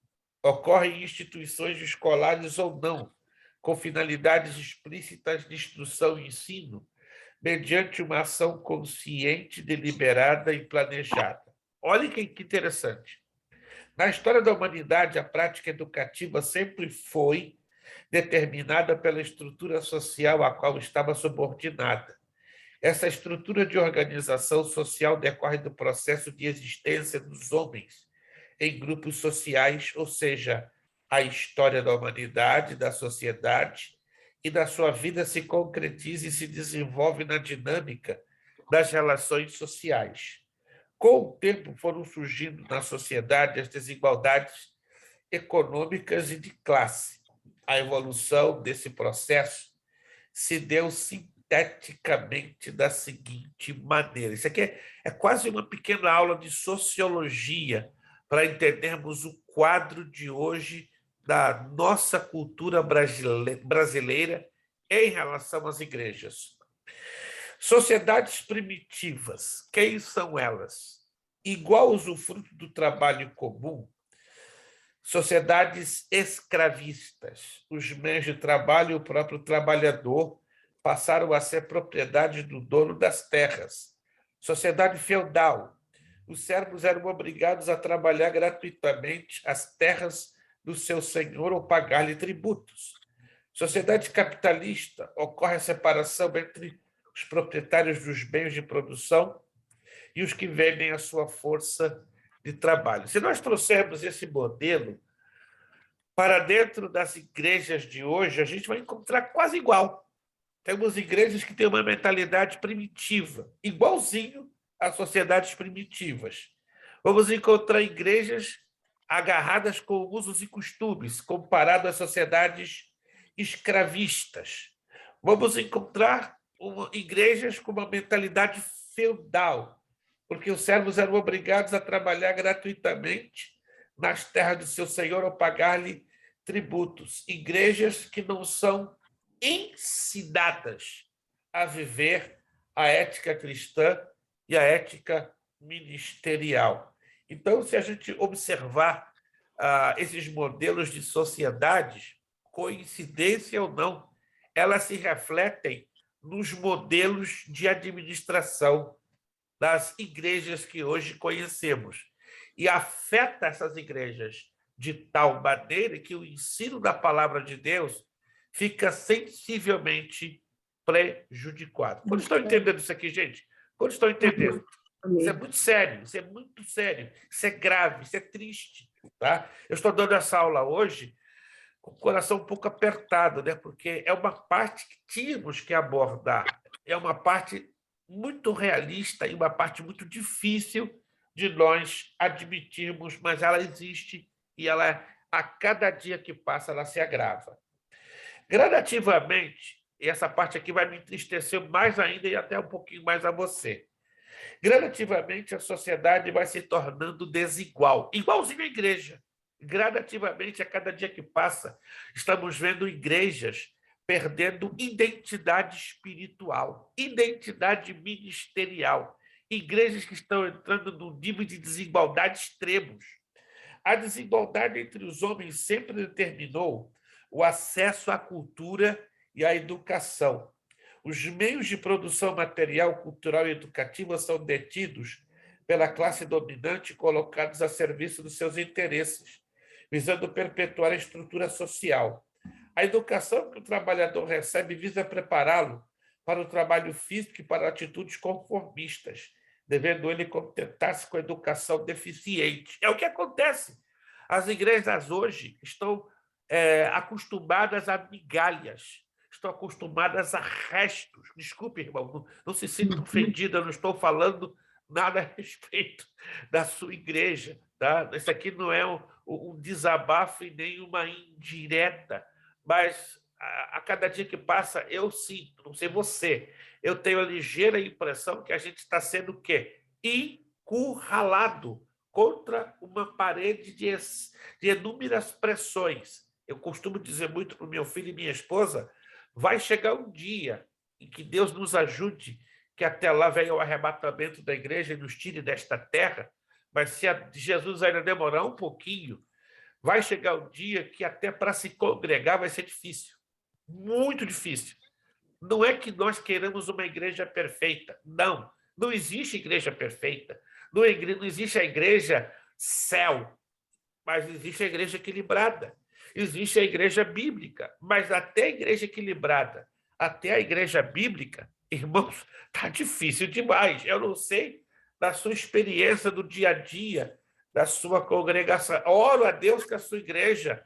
ocorre em instituições escolares ou não, com finalidades explícitas de instrução e ensino, mediante uma ação consciente, deliberada e planejada. Olhem que interessante. Na história da humanidade, a prática educativa sempre foi determinada pela estrutura social a qual estava subordinada. Essa estrutura de organização social decorre do processo de existência dos homens em grupos sociais, ou seja, a história da humanidade, da sociedade e da sua vida se concretiza e se desenvolve na dinâmica das relações sociais. Com o tempo foram surgindo na sociedade as desigualdades econômicas e de classe. A evolução desse processo se deu sinteticamente da seguinte maneira. Isso aqui é quase uma pequena aula de sociologia para entendermos o quadro de hoje da nossa cultura brasileira em relação às igrejas. Sociedades primitivas, quem são elas? Igual usufruto do trabalho comum, sociedades escravistas. Os meios de trabalho e o próprio trabalhador passaram a ser propriedade do dono das terras. Sociedade feudal. Os servos eram obrigados a trabalhar gratuitamente as terras do seu senhor ou pagar-lhe tributos. Sociedade capitalista. Ocorre a separação entre os proprietários dos bens de produção e os que vendem a sua força de trabalho. Se nós trouxermos esse modelo para dentro das igrejas de hoje, a gente vai encontrar quase igual. Temos igrejas que têm uma mentalidade primitiva, igualzinho às sociedades primitivas. Vamos encontrar igrejas agarradas com usos e costumes, comparado às sociedades escravistas. Vamos encontrar igrejas com uma mentalidade feudal, porque os servos eram obrigados a trabalhar gratuitamente nas terras do seu senhor ou pagar-lhe tributos. Igrejas que não são ensinadas a viver a ética cristã e a ética ministerial. Então, se a gente observar esses modelos de sociedades, coincidência ou não, elas se refletem nos modelos de administração das igrejas que hoje conhecemos. E afeta essas igrejas de tal maneira que o ensino da palavra de Deus fica sensivelmente prejudicado. Quando estão entendendo isso aqui, gente? Quando estão entendendo? Isso é muito sério, isso é muito sério, isso é grave, isso é triste. Tá? Eu estou dando essa aula hoje com o coração um pouco apertado, né? Porque é uma parte que tínhamos que abordar, é uma parte muito realista e uma parte muito difícil de nós admitirmos, mas ela existe e ela, a cada dia que passa, ela se agrava. Gradativamente, e essa parte aqui vai me entristecer mais ainda e até um pouquinho mais a você. Gradativamente, a sociedade vai se tornando desigual, igualzinho à igreja. Gradativamente, a cada dia que passa, estamos vendo igrejas perdendo identidade espiritual, identidade ministerial. Igrejas que estão entrando num nível de desigualdade extremos. A desigualdade entre os homens sempre determinou o acesso à cultura e à educação. Os meios de produção material, cultural e educativa são detidos pela classe dominante e colocados a serviço dos seus interesses, visando perpetuar a estrutura social. A educação que o trabalhador recebe visa prepará-lo para o trabalho físico e para atitudes conformistas, devendo ele contentar-se com a educação deficiente. É o que acontece. As igrejas hoje estão acostumadas a migalhas, estão acostumadas a restos. Desculpe, irmão, não se sinta ofendido, eu não estou falando nada a respeito da sua igreja, tá? Isso aqui não é um desabafo e nem uma indireta, mas a cada dia que passa eu sinto, não sei você, eu tenho a ligeira impressão que a gente está sendo o quê? Encurralado contra uma parede de inúmeras pressões. Eu costumo dizer muito para o meu filho e minha esposa, vai chegar um dia em que Deus nos ajude, que até lá venha o arrebatamento da igreja e nos tire desta terra, mas se Jesus ainda demorar um pouquinho, vai chegar um dia que até para se congregar vai ser difícil, muito difícil. Não é que nós queiramos uma igreja perfeita, não. Não existe igreja perfeita. Não existe a igreja céu, mas existe a igreja equilibrada. Existe a igreja bíblica, mas até a igreja equilibrada, até a igreja bíblica, irmãos, está difícil demais. Eu não sei da sua experiência do dia a dia, da sua congregação. Oro a Deus que a sua igreja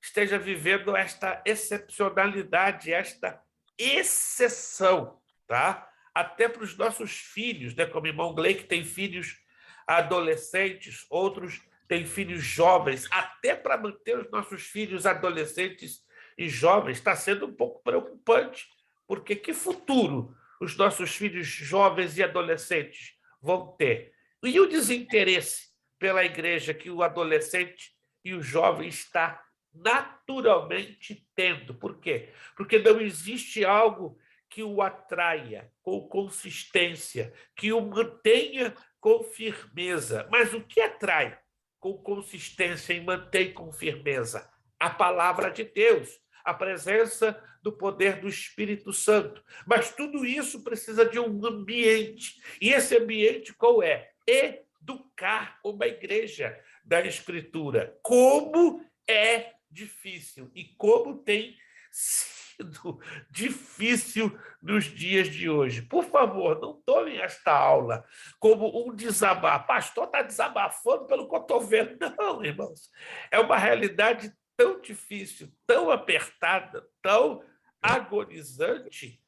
esteja vivendo esta excepcionalidade, esta exceção, tá? Até para os nossos filhos, né? Como o irmão Glei, que tem filhos adolescentes, outros têm filhos jovens, até para manter os nossos filhos adolescentes e jovens está sendo um pouco preocupante, porque que futuro os nossos filhos jovens e adolescentes vão ter? E o desinteresse pela igreja que o adolescente e o jovem está naturalmente tendo. Por quê? Porque não existe algo que o atraia com consistência, que o mantenha com firmeza. Mas o que atrai com consistência e mantém com firmeza? A palavra de Deus, a presença do poder do Espírito Santo. Mas tudo isso precisa de um ambiente. E esse ambiente qual é? Educar uma igreja da Escritura. Como é difícil e como tem sido difícil nos dias de hoje. Por favor, não tomem esta aula como um desabafo. Pastor está desabafando pelo que eu estou vendo. Não, irmãos. É uma realidade tão difícil, tão apertada, tão agonizante.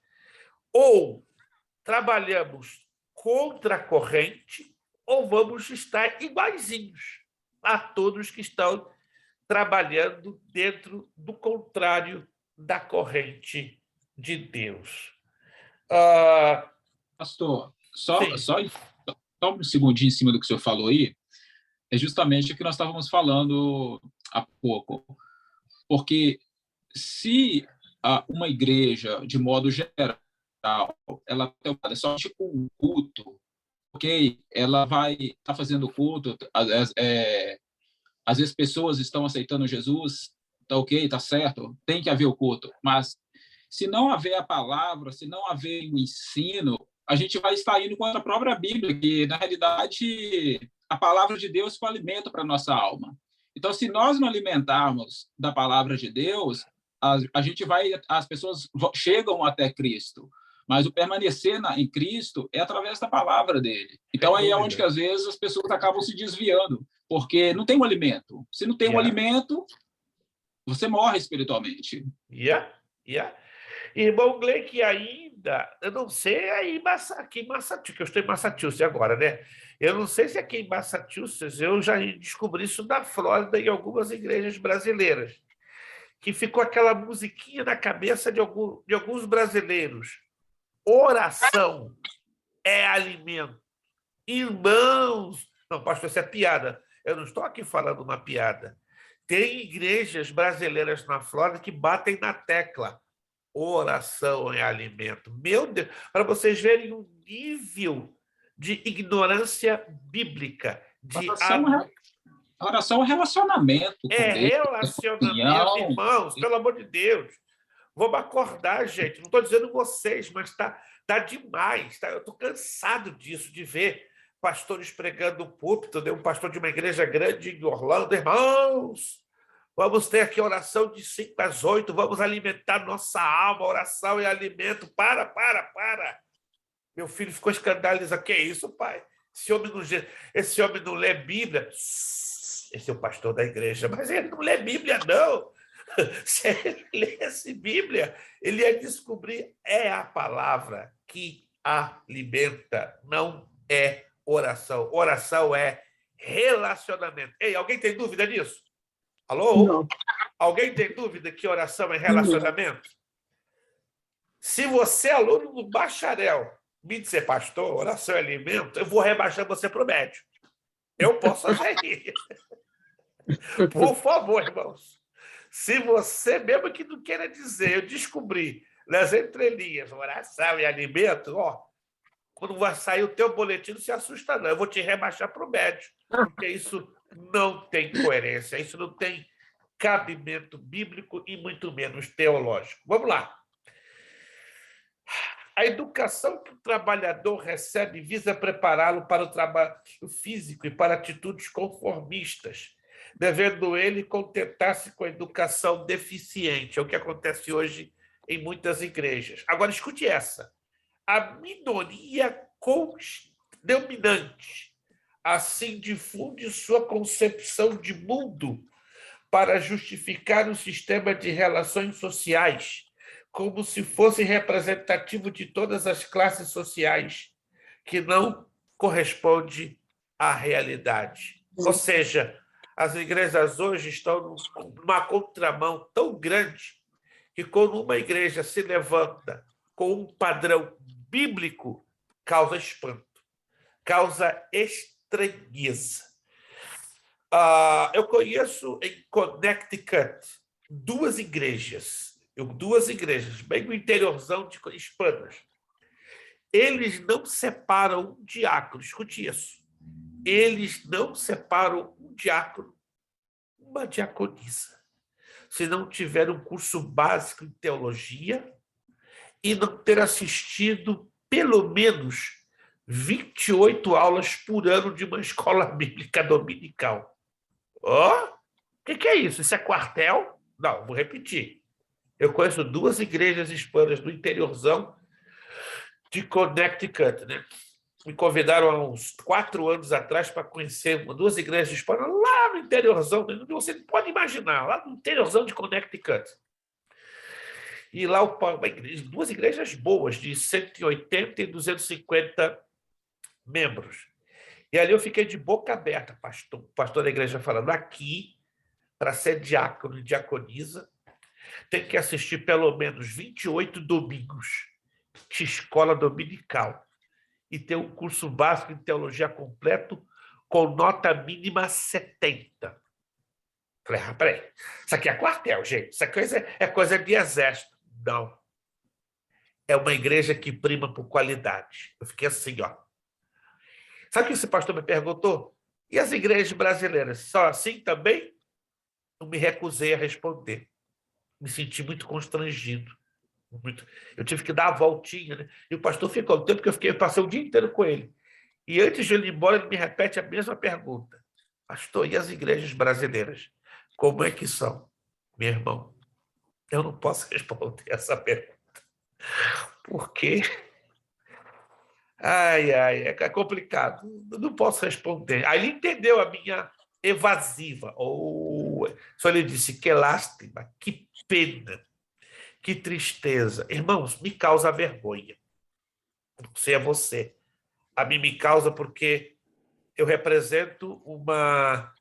Ou trabalhamos contra a corrente, ou vamos estar iguaizinhos a todos que estão trabalhando dentro do contrário da corrente de Deus. Pastor, só um segundinho em cima do que o senhor falou aí, é justamente o que nós estávamos falando há pouco. Porque se uma igreja, de modo geral, ela é só tipo um culto, ok? Ela vai estar fazendo culto, às vezes pessoas estão aceitando Jesus, tá ok, tá certo, tem que haver o culto, mas se não haver a palavra, se não haver o ensino, a gente vai estar indo contra a própria Bíblia, que na realidade a palavra de Deus foi alimento para a nossa alma. Então, se nós não alimentarmos da palavra de Deus, as pessoas chegam até Cristo, mas o permanecer em Cristo é através da palavra dele. Então, aí é onde que às vezes as pessoas acabam se desviando, porque não tem um alimento. Se não tem um alimento, você morre espiritualmente. Irmão Glei, que ainda, eu não sei aí aqui em Massachusetts, que eu estou em Massachusetts agora, né? Eu não sei se aqui em Massachusetts eu já descobri isso na Flórida em algumas igrejas brasileiras, que ficou aquela musiquinha na cabeça de alguns brasileiros. Oração é alimento. Irmãos, não, pastor, isso é piada. Eu não estou aqui falando uma piada. Tem igrejas brasileiras na Flórida que batem na tecla. Oração é alimento. Meu Deus, para vocês verem o nível de ignorância bíblica. Oração é relacionamento. É relacionamento, irmãos, pelo amor de Deus. Vamos acordar, gente. Não estou dizendo vocês, mas tá demais. Tá? Eu estou cansado disso, de ver pastores pregando no púlpito, né? Um pastor de uma igreja grande em Orlando. Irmãos, vamos ter aqui oração de 5 às 8, vamos alimentar nossa alma, oração e alimento. Para. Meu filho ficou escandalizado. Que é isso, pai? Esse homem não lê Bíblia. Esse é o pastor da igreja, mas ele não lê Bíblia, não. Se ele lesse Bíblia, ele ia descobrir, é a palavra que alimenta, não é oração. Oração é relacionamento. Ei, alguém tem dúvida disso? Alô? Não. Alguém tem dúvida que oração é relacionamento? Se você é aluno do bacharel me dizer, pastor, oração é alimento, eu vou rebaixar você para o médio. Eu posso fazer isso. Por favor, irmãos. Se você, mesmo que não queira dizer, eu descobri nas entrelinhas, oração e alimento, ó, quando vai sair o teu boletim, não se assusta, não. Eu vou te rebaixar para o médio, porque isso não tem coerência, isso não tem cabimento bíblico e muito menos teológico. Vamos lá. A educação que o trabalhador recebe visa prepará-lo para o trabalho físico e para atitudes conformistas, devendo ele contentar-se com a educação deficiente. É o que acontece hoje em muitas igrejas. Agora, escute essa. A minoria dominante assim difunde sua concepção de mundo para justificar o sistema de relações sociais, como se fosse representativo de todas as classes sociais, que não corresponde à realidade. Ou seja, as igrejas hoje estão numa contramão tão grande que quando uma igreja se levanta com um padrão bíblico, causa espanto, causa estranheza. Eu conheço em Connecticut duas igrejas, bem no interiorzão de hispanas. Eles não separam um diácono, escute isso. Eles não separam um diácono, uma diaconisa, se não tiver um curso básico em teologia e não ter assistido pelo menos 28 aulas por ano de uma escola bíblica dominical. O que é isso? Isso é quartel? Não, vou repetir. Eu conheço duas igrejas hispanas do interiorzão de Connecticut, né? Me convidaram há uns 4 anos atrás para conhecer duas igrejas hispanas lá no interiorzão, você não pode imaginar, lá no interiorzão de Connecticut. E lá duas igrejas boas, de 180 e 250 membros. E ali eu fiquei de boca aberta, pastor da igreja falando, aqui, para ser diácono e diaconisa, tem que assistir pelo menos 28 domingos de escola dominical e ter um curso básico em teologia completo com nota mínima 70. Falei, peraí, isso aqui é quartel, gente, isso aqui é coisa de exército. Não. É uma igreja que prima por qualidade. Eu fiquei assim, ó. Sabe o que esse pastor me perguntou? E as igrejas brasileiras, são assim também? Eu me recusei a responder. Me senti muito constrangido. Eu tive que dar a voltinha, né? E o pastor ficou o tempo que eu passei o dia inteiro com ele. E antes de ele ir embora, ele me repete a mesma pergunta. Pastor, e as igrejas brasileiras? Como é que são? Meu irmão, eu não posso responder essa pergunta. Por quê? É complicado. Eu não posso responder. Aí ele entendeu a minha evasiva. Só ele disse, que lástima, que pena, que tristeza. Irmãos, me causa vergonha. Não sei a você. A mim me causa porque eu represento uma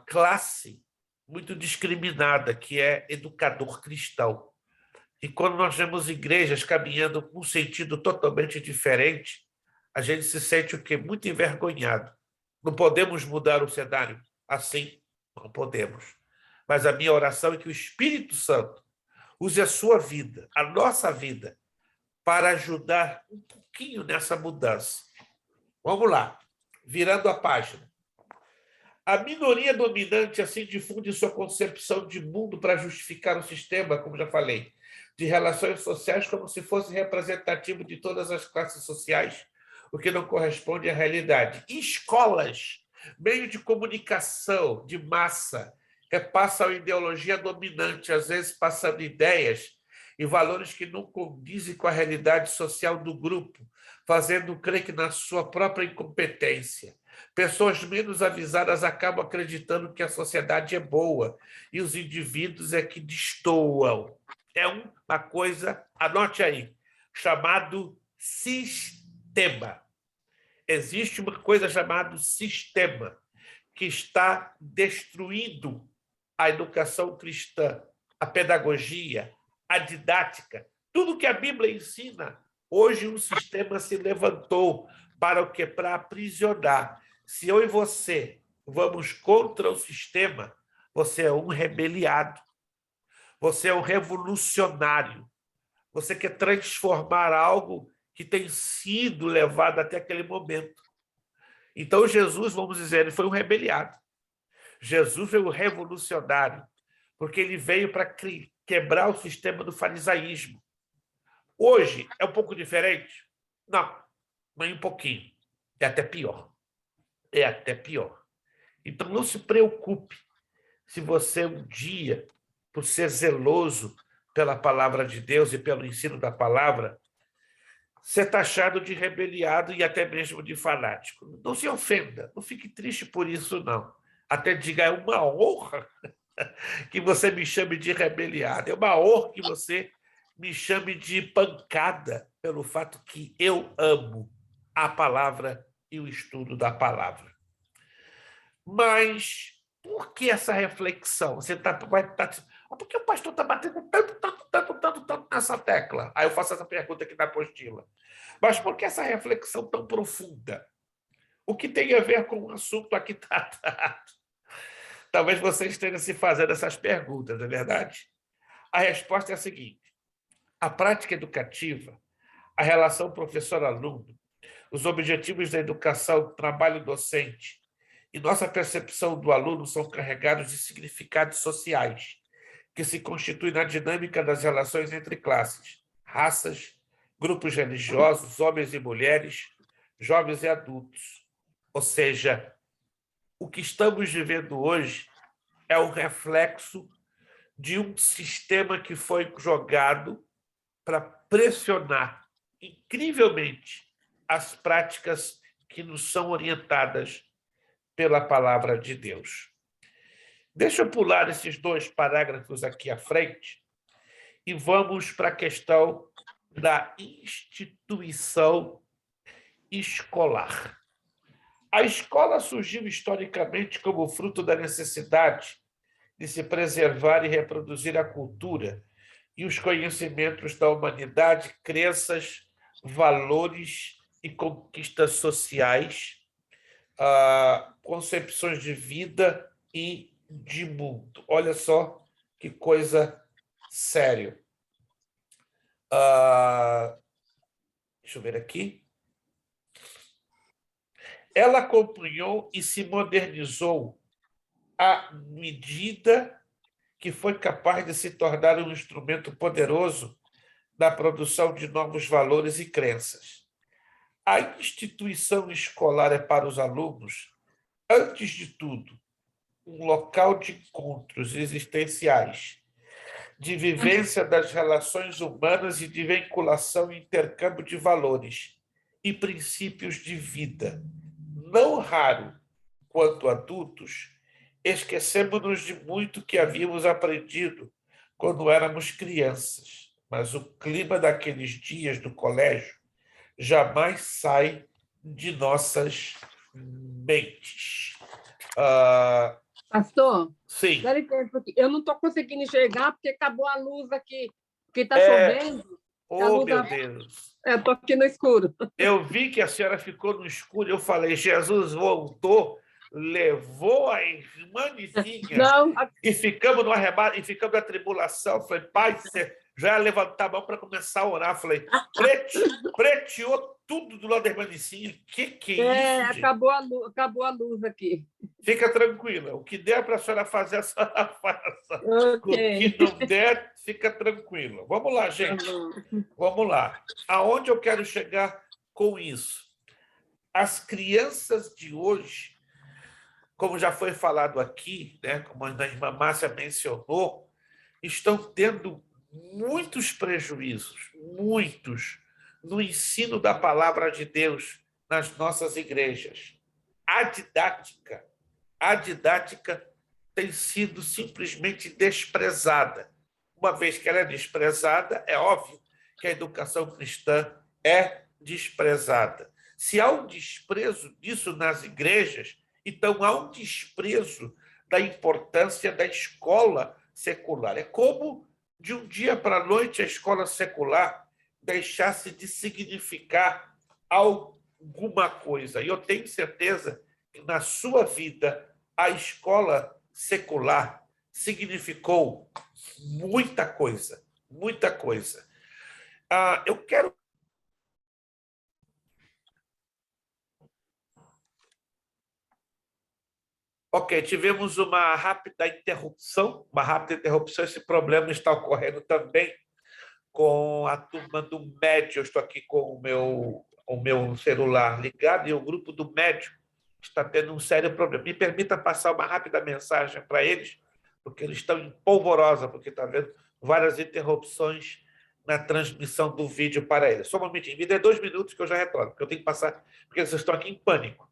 classe muito discriminada, que é educador cristão. E quando nós vemos igrejas caminhando num sentido totalmente diferente, a gente se sente o quê? Muito envergonhado. Não podemos mudar o cenário assim? Não podemos. Mas a minha oração é que o Espírito Santo use a sua vida, a nossa vida, para ajudar um pouquinho nessa mudança. Vamos lá, virando a página. A minoria dominante assim difunde sua concepção de mundo para justificar o sistema, como já falei, de relações sociais como se fosse representativo de todas as classes sociais, o que não corresponde à realidade. Escolas, meio de comunicação de massa, repassam a ideologia dominante, às vezes passando ideias e valores que não condizem com a realidade social do grupo, fazendo crer que na sua própria incompetência. Pessoas menos avisadas acabam acreditando que a sociedade é boa e os indivíduos é que destoam. É uma coisa, anote aí, chamado sistema. Existe uma coisa chamada sistema, que está destruindo a educação cristã, a pedagogia, a didática, tudo que a Bíblia ensina. Hoje um sistema se levantou para o quê? Para aprisionar. Se eu e você vamos contra o sistema, você é um rebeliado, você é um revolucionário, você quer transformar algo que tem sido levado até aquele momento. Então, Jesus, vamos dizer, ele foi um rebeliado. Jesus foi um revolucionário, porque ele veio para quebrar o sistema do farisaísmo. Hoje é um pouco diferente? Não, nem um pouquinho. É até pior. É até pior. Então, não se preocupe se você um dia, por ser zeloso pela palavra de Deus e pelo ensino da palavra, ser taxado de rebeliado e até mesmo de fanático. Não se ofenda, não fique triste por isso, não. Até diga, é uma honra que você me chame de rebeliado, é uma honra que você me chame de pancada, pelo fato que eu amo a palavra e o estudo da palavra. Mas por que essa reflexão? Você vai estar... Por que o pastor está batendo tanto nessa tecla? Aí eu faço essa pergunta aqui na apostila. Mas por que essa reflexão tão profunda? O que tem a ver com o assunto aqui tratado? Talvez você esteja se fazendo essas perguntas, não é verdade? A resposta é a seguinte: a prática educativa, a relação professor-aluno, os objetivos da educação, trabalho docente e nossa percepção do aluno são carregados de significados sociais, que se constituem na dinâmica das relações entre classes, raças, grupos religiosos, homens e mulheres, jovens e adultos. Ou seja, o que estamos vivendo hoje é um reflexo de um sistema que foi jogado para pressionar incrivelmente as práticas que nos são orientadas pela palavra de Deus. Deixa eu pular esses 2 parágrafos aqui à frente e vamos para a questão da instituição escolar. A escola surgiu historicamente como fruto da necessidade de se preservar e reproduzir a cultura e os conhecimentos da humanidade, crenças, valores e conquistas sociais, concepções de vida e de mundo. Olha só que coisa séria. Deixa eu ver aqui. Ela acompanhou e se modernizou à medida que foi capaz de se tornar um instrumento poderoso na produção de novos valores e crenças. A instituição escolar é para os alunos, antes de tudo, um local de encontros existenciais, de vivência das relações humanas e de vinculação e intercâmbio de valores e princípios de vida. Não raro, quanto adultos, esquecemos-nos de muito que havíamos aprendido quando éramos crianças, mas o clima daqueles dias do colégio jamais sai de nossas mentes. Pastor, Sim. eu não estou conseguindo enxergar porque acabou a luz aqui, porque está chovendo. Oh, meu Deus. Eu estou aqui no escuro. Eu vi que a senhora ficou no escuro, eu falei, Jesus voltou, levou a irmã Nicinha e ficamos no arrebato, e ficamos na tribulação. Eu falei, pai, você já ia levantar a mão para começar a orar. Eu falei, preteou tudo do lado da irmã Nicinha. Que é isso, acabou a luz aqui. Fica tranquila. O que der para a senhora fazer, a senhora faça. Okay. O que não der, fica tranquila. Vamos lá, gente. Vamos lá. Aonde eu quero chegar com isso? As crianças de hoje, como já foi falado aqui, né, como a irmã Márcia mencionou, estão tendo muitos prejuízos, muitos, no ensino da palavra de Deus nas nossas igrejas. A didática tem sido simplesmente desprezada. Uma vez que ela é desprezada, é óbvio que a educação cristã é desprezada. Se há um desprezo disso nas igrejas, então há um desprezo da importância da escola secular. É como, de um dia para a noite, a escola secular deixasse de significar alguma coisa. E eu tenho certeza que, na sua vida, a escola secular significou muita coisa, muita coisa. Eu quero... Ok, tivemos uma rápida interrupção. Esse problema está ocorrendo também com a turma do médio. Eu estou aqui com o meu celular ligado e o grupo do médio está tendo um sério problema. Me permita passar uma rápida mensagem para eles, porque eles estão em polvorosa, porque está havendo várias interrupções na transmissão do vídeo para eles. Só um momentinho, me dê 2 minutos que eu já retorno, porque eu tenho que passar, porque eles estão aqui em pânico.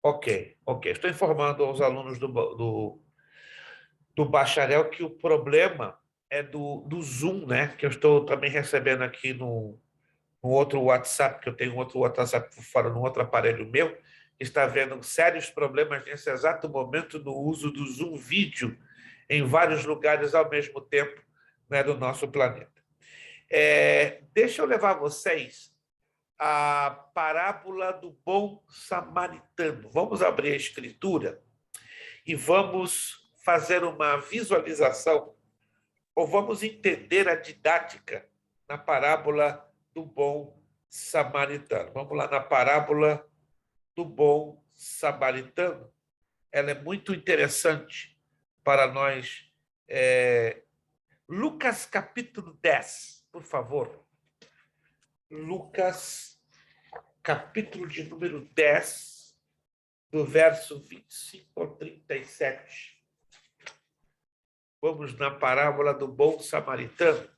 Ok. Estou informando aos alunos do bacharel que o problema é do Zoom, né? Que eu estou também recebendo aqui no outro WhatsApp, que eu tenho outro WhatsApp fora, no outro aparelho meu, está havendo sérios problemas nesse exato momento no uso do Zoom Vídeo em vários lugares ao mesmo tempo, né, do nosso planeta. Deixa eu levar vocês à parábola do bom samaritano. Vamos abrir a escritura e vamos fazer uma visualização, ou vamos entender a didática na parábola do bom samaritano. Vamos lá na parábola do bom samaritano. Ela é muito interessante para nós. Lucas capítulo 10, por favor. Lucas capítulo de número 10, do verso 25 ao 37. Vamos na parábola do bom samaritano.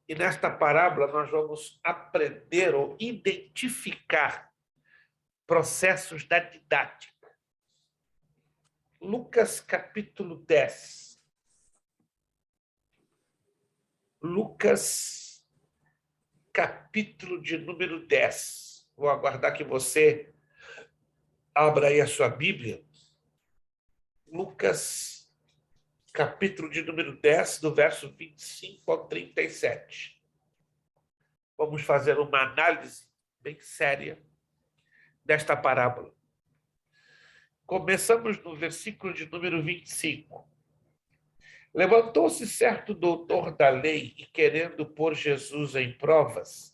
E nesta parábola nós vamos aprender ou identificar processos da didática. Lucas capítulo 10. Lucas capítulo de número 10. Vou aguardar que você abra aí a sua Bíblia. Lucas capítulo de número 10, do verso 25 ao 37. Vamos fazer uma análise bem séria desta parábola. Começamos no versículo de número 25. Levantou-se certo doutor da lei e, querendo pôr Jesus em provas,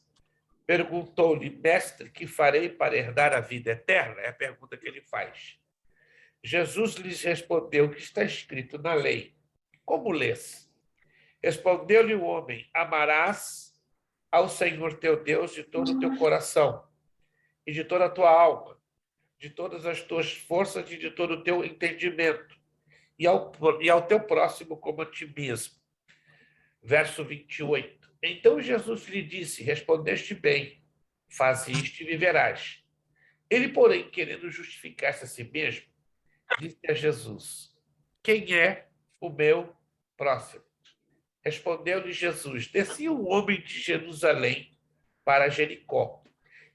perguntou-lhe: Mestre, que farei para herdar a vida eterna? É a pergunta que ele faz. Jesus lhes respondeu: que está escrito na lei. Como lês? Respondeu-lhe o homem: amarás ao Senhor teu Deus de todo o teu coração e de toda a tua alma, de todas as tuas forças e de todo o teu entendimento, e ao teu próximo como a ti mesmo. Verso 28. Então Jesus lhe disse: respondeste bem, faze isto e viverás. Ele, porém, querendo justificar-se a si mesmo, disse a Jesus: quem é o meu próximo? Respondeu-lhe Jesus: descia um homem de Jerusalém para Jericó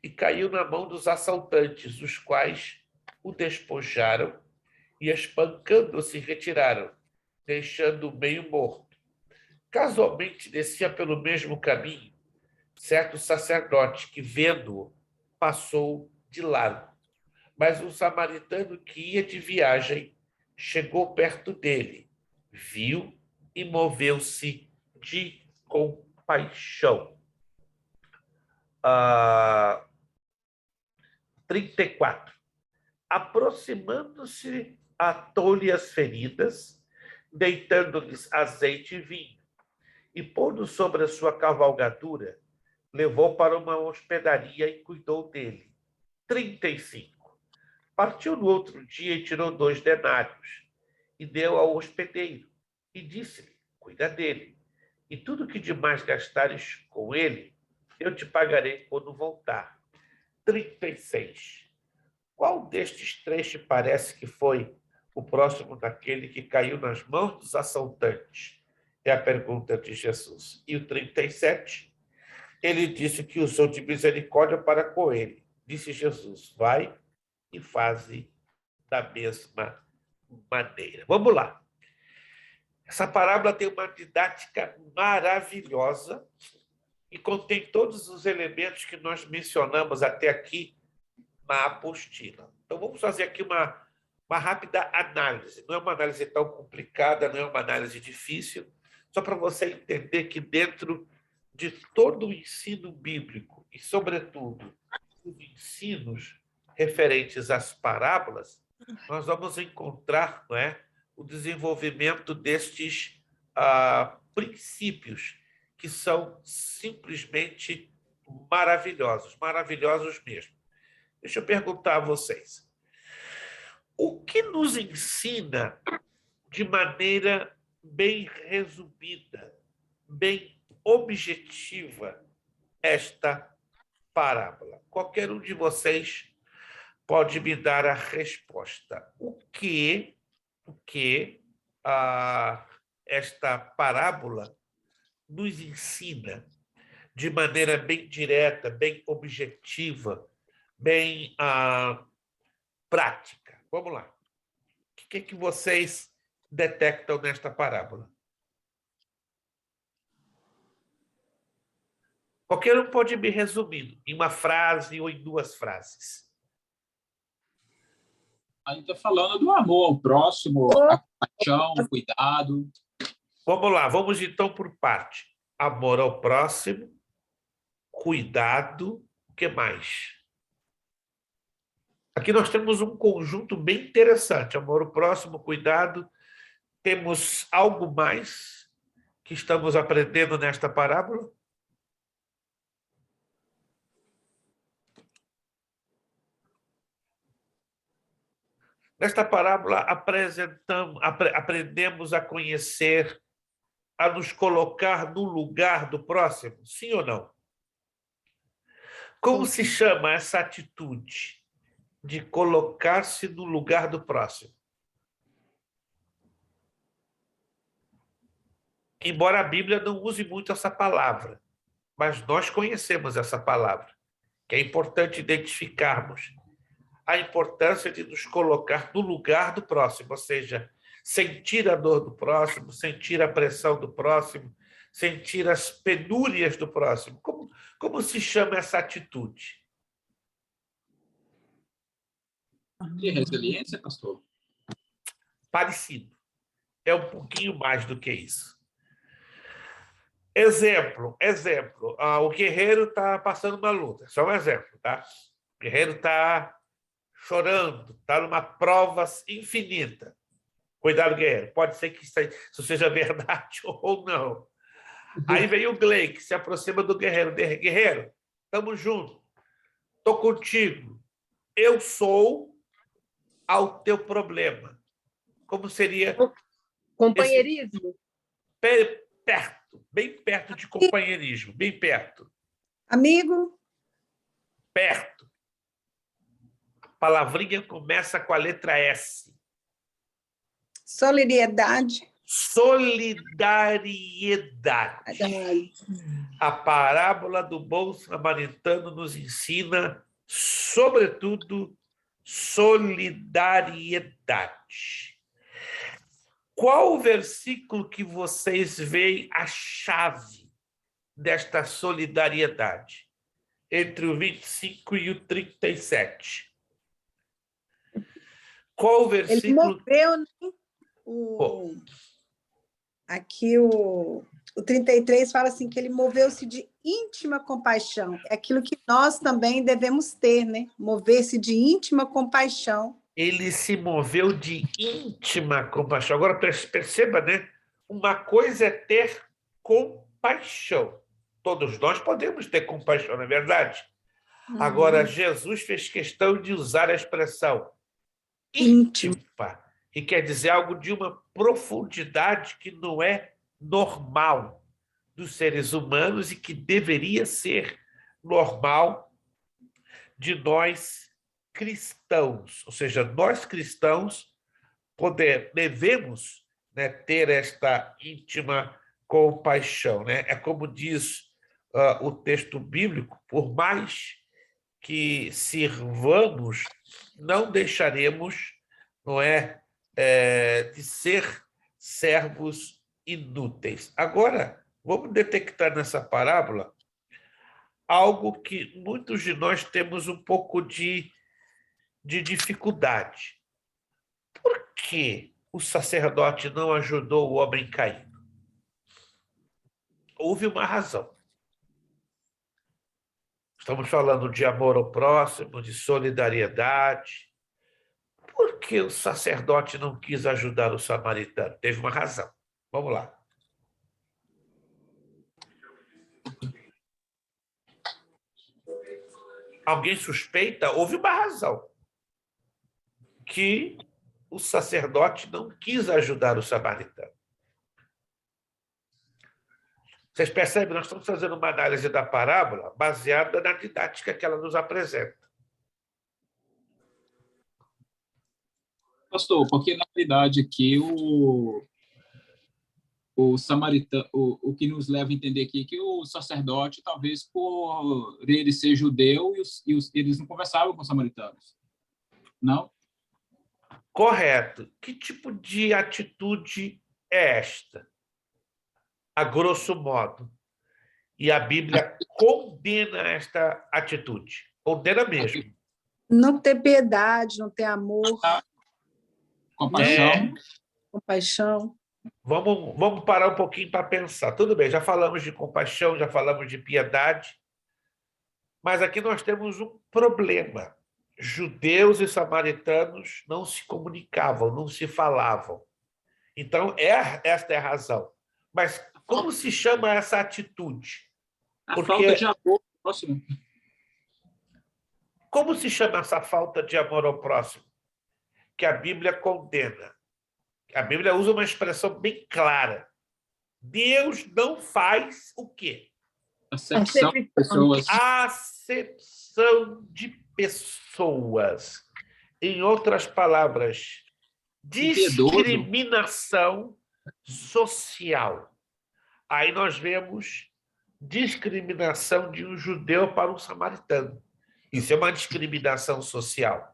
e caiu na mão dos assaltantes, os quais o despojaram e, espancando-se, retiraram, deixando-o meio morto. Casualmente descia pelo mesmo caminho certo sacerdote que, vendo-o, passou de lado. Mas um samaritano que ia de viagem chegou perto dele, viu e moveu-se de compaixão. 34. Aproximando-se, atou-lhe as feridas, deitando-lhes azeite e vinho, e pondo sobre a sua cavalgadura, levou para uma hospedaria e cuidou dele. 35. Partiu no outro dia e tirou 2 denários, e deu ao hospedeiro, e disse-lhe, cuida dele, e tudo que demais gastares com ele, eu te pagarei quando voltar. 36. Qual destes 3 te parece que foi o próximo daquele que caiu nas mãos dos assaltantes? É a pergunta de Jesus. E o 37, ele disse que usou de misericórdia para com ele. Disse Jesus, vai e faze da mesma maneira. Vamos lá. Essa parábola tem uma didática maravilhosa e contém todos os elementos que nós mencionamos até aqui na apostila. Então, vamos fazer aqui uma rápida análise. Não é uma análise tão complicada, não é uma análise difícil, só para você entender que dentro de todo o ensino bíblico, e, sobretudo, os ensinos referentes às parábolas, nós vamos encontrar, não é, o desenvolvimento destes princípios que são simplesmente maravilhosos, maravilhosos mesmo. Deixa eu perguntar a vocês. O que nos ensina de maneira bem resumida, bem objetiva, esta parábola? Qualquer um de vocês pode me dar a resposta. O que esta parábola nos ensina de maneira bem direta, bem objetiva, bem prática? Vamos lá. O que vocês detectam nesta parábola? Qualquer um pode me resumir em uma frase ou em 2 frases. A gente está falando do amor ao próximo, a compaixão, o cuidado. Vamos lá, vamos então por parte. Amor ao próximo, cuidado, o que mais? Aqui nós temos um conjunto bem interessante. Amor ao próximo, cuidado. Temos algo mais que estamos aprendendo nesta parábola? Nesta parábola, aprendemos a conhecer, a nos colocar no lugar do próximo, sim ou não? Como se chama essa atitude de colocar-se no lugar do próximo? Embora a Bíblia não use muito essa palavra, mas nós conhecemos essa palavra, que é importante identificarmos a importância de nos colocar no lugar do próximo, ou seja, sentir a dor do próximo, sentir a pressão do próximo, sentir as penúrias do próximo. Como se chama essa atitude? De resiliência, pastor? Parecido. É um pouquinho mais do que isso. Exemplo. O guerreiro está passando uma luta. Só um exemplo, tá? O guerreiro está chorando, está numa prova infinita. Cuidado, guerreiro. Pode ser que isso seja verdade ou não. Aí vem o Glenn, que se aproxima do guerreiro. Guerreiro, estamos juntos. Estou contigo. Eu sou ao teu problema. Como seria? Companheirismo. Perto, bem perto de companheirismo, bem perto. Amigo? Perto. A palavrinha começa com a letra S. Solidariedade. Solidariedade. A parábola do bom samaritano nos ensina, sobretudo, solidariedade. Qual o versículo que vocês veem a chave desta solidariedade? Entre o 25 e o 37. Qual o versículo? Ele moveu, né? Aqui o 33 fala assim que ele moveu-se de íntima compaixão. É aquilo que nós também devemos ter, né? Mover-se de íntima compaixão. Ele se moveu de íntima compaixão. Agora, perceba, né? Uma coisa é ter compaixão. Todos nós podemos ter compaixão, não é verdade? Agora, Jesus fez questão de usar a expressão íntima, que quer dizer algo de uma profundidade que não é normal dos seres humanos e que deveria ser normal de nós cristãos. Ou seja, nós cristãos devemos, né, ter esta íntima compaixão. Né? É como diz o texto bíblico, por mais que sirvamos, não deixaremos, não é, de ser servos inúteis. Agora, vamos detectar nessa parábola algo que muitos de nós temos um pouco de dificuldade. Por que o sacerdote não ajudou o homem caído? Houve uma razão. Estamos falando de amor ao próximo, de solidariedade. Por que o sacerdote não quis ajudar o samaritano? Teve uma razão. Vamos lá. Alguém suspeita? Houve uma razão. Que o sacerdote não quis ajudar o samaritano. Vocês percebem? Nós estamos fazendo uma análise da parábola baseada na didática que ela nos apresenta. Pastor, porque na realidade aqui o samaritano, o que nos leva a entender aqui é que o sacerdote, talvez por ele ser judeu, eles não conversavam com os samaritanos. Não? Correto. Que tipo de atitude é esta? A grosso modo. E a Bíblia condena esta atitude. Condena mesmo. Não ter piedade, não ter amor. Compaixão. Compaixão. Vamos parar um pouquinho para pensar. Tudo bem, já falamos de compaixão, já falamos de piedade, mas aqui nós temos um problema. Judeus e samaritanos não se comunicavam, não se falavam. Então, esta é a razão. Mas como se chama essa atitude? A falta de amor ao próximo. Como se chama essa falta de amor ao próximo? Que a Bíblia condena. A Bíblia usa uma expressão bem clara. Deus não faz o quê? Acepção de pessoas. Acepção de pessoas. Em outras palavras, discriminação social. Aí nós vemos discriminação de um judeu para um samaritano. Isso é uma discriminação social.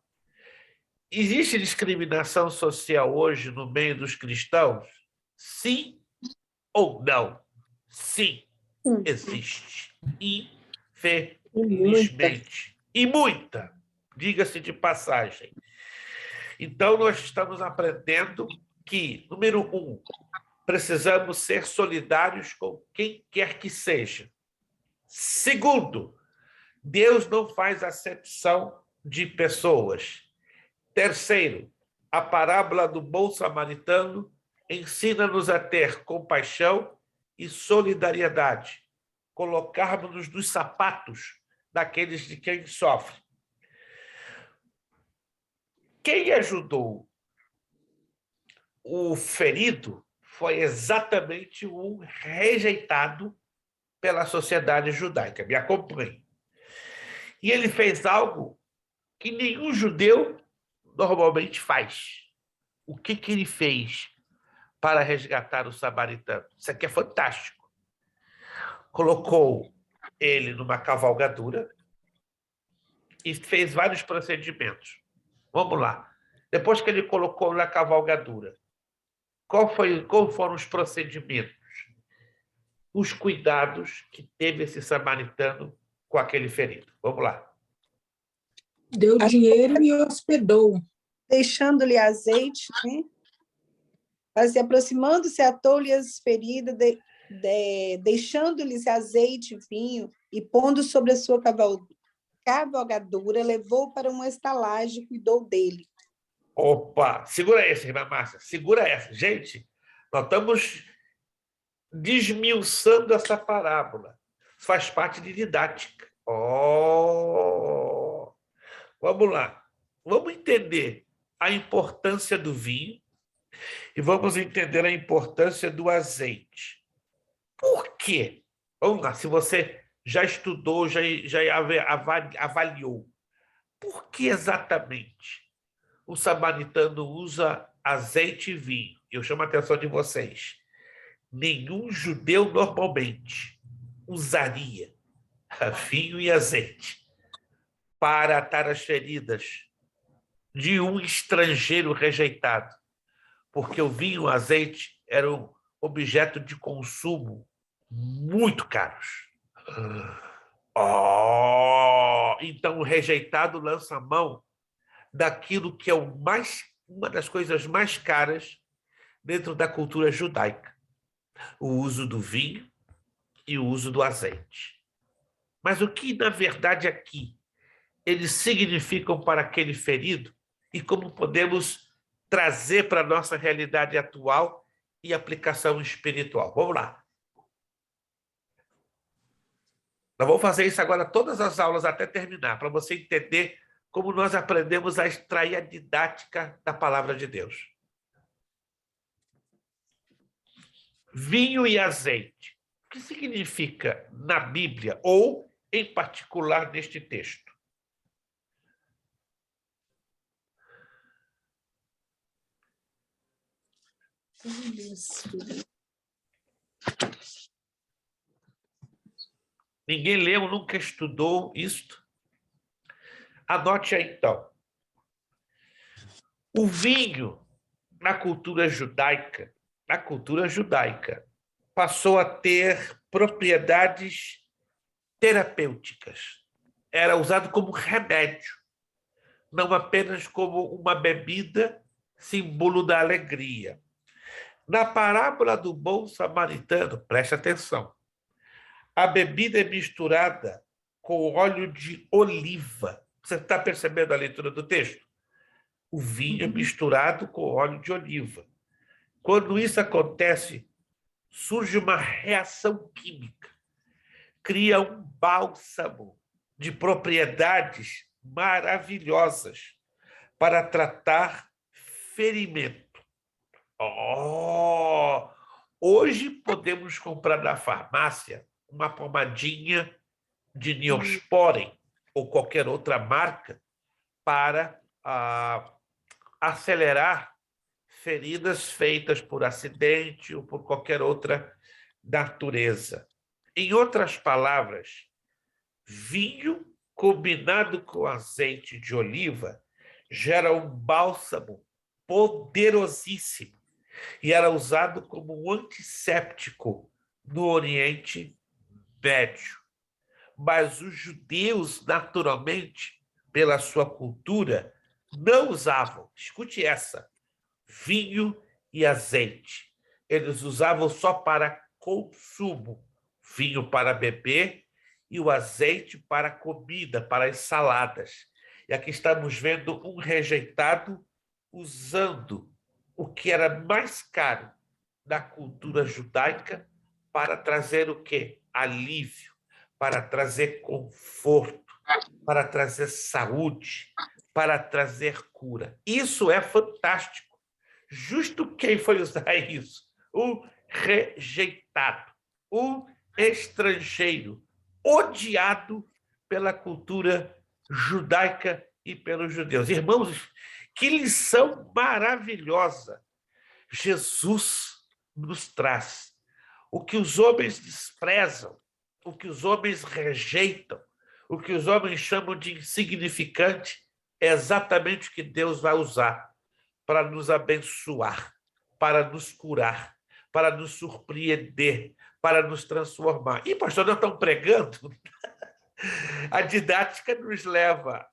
Existe discriminação social hoje no meio dos cristãos? Sim ou não? Sim, existe. Infelizmente. E muita, diga-se de passagem. Então, nós estamos aprendendo que, número 1, precisamos ser solidários com quem quer que seja. Segundo, Deus não faz acepção de pessoas. Terceiro, a parábola do bom samaritano ensina-nos a ter compaixão e solidariedade, colocarmos-nos nos sapatos daqueles de quem sofre. Quem ajudou o ferido foi exatamente um rejeitado pela sociedade judaica. Me acompanhe. E ele fez algo que nenhum judeu normalmente faz. O que ele fez para resgatar o samaritano? Isso aqui é fantástico. Colocou ele numa cavalgadura e fez vários procedimentos. Vamos lá. Depois que ele colocou na cavalgadura, qual foram os procedimentos? Os cuidados que teve esse samaritano com aquele ferido. Vamos lá. Deu dinheiro e hospedou. Deixando-lhe azeite, né? Mas, aproximando-se, atou-lhe as feridas, deixando-lhes azeite e vinho, e pondo sobre a sua cavalgadura, levou para uma estalagem e cuidou dele. Opa, segura essa, irmã Márcia, segura essa. Gente, nós estamos desmiuçando essa parábola. Faz parte de didática. Oh, vamos lá. Vamos entender a importância do vinho e vamos entender a importância do azeite. Por quê? Vamos lá, se você já estudou, já avaliou, por que exatamente o samaritano usa azeite e vinho? Eu chamo a atenção de vocês. Nenhum judeu normalmente usaria vinho e azeite para atar as feridas de um estrangeiro rejeitado, porque o vinho e o azeite eram objeto de consumo muito caros. Então o rejeitado lança a mão daquilo que é uma das coisas mais caras dentro da cultura judaica: o uso do vinho e o uso do azeite. Mas o que, na verdade, aqui eles significam para aquele ferido e como podemos trazer para a nossa realidade atual e aplicação espiritual? Vamos lá. Nós vamos fazer isso agora todas as aulas até terminar, para você entender como nós aprendemos a extrair a didática da palavra de Deus. Vinho e azeite. O que significa na Bíblia, ou em particular neste texto? Ninguém leu, nunca estudou isto? Anote aí, então. O vinho, na cultura judaica, passou a ter propriedades terapêuticas. Era usado como remédio, não apenas como uma bebida, símbolo da alegria. Na parábola do bom samaritano, preste atenção, a bebida é misturada com óleo de oliva. Você está percebendo a leitura do texto? O vinho é misturado com óleo de oliva. Quando isso acontece, surge uma reação química, cria um bálsamo de propriedades maravilhosas para tratar ferimento. Hoje podemos comprar na farmácia uma pomadinha de Neosporin ou qualquer outra marca para acelerar feridas feitas por acidente ou por qualquer outra natureza. Em outras palavras, vinho combinado com azeite de oliva gera um bálsamo poderosíssimo e era usado como um antisséptico no Oriente Médio. Mas os judeus, naturalmente, pela sua cultura, não usavam, escute essa, vinho e azeite. Eles usavam só para consumo, vinho para beber e o azeite para comida, para as saladas. E aqui estamos vendo um rejeitado usando o que era mais caro da cultura judaica para trazer o quê? Alívio, para trazer conforto, para trazer saúde, para trazer cura. Isso é fantástico. Justo quem foi usar isso? O rejeitado, o estrangeiro, odiado pela cultura judaica e pelos judeus. Irmãos, que lição maravilhosa Jesus nos traz. O que os homens desprezam, o que os homens rejeitam, o que os homens chamam de insignificante, é exatamente o que Deus vai usar para nos abençoar, para nos curar, para nos surpreender, para nos transformar. E, pastor, nós estamos pregando? A didática nos leva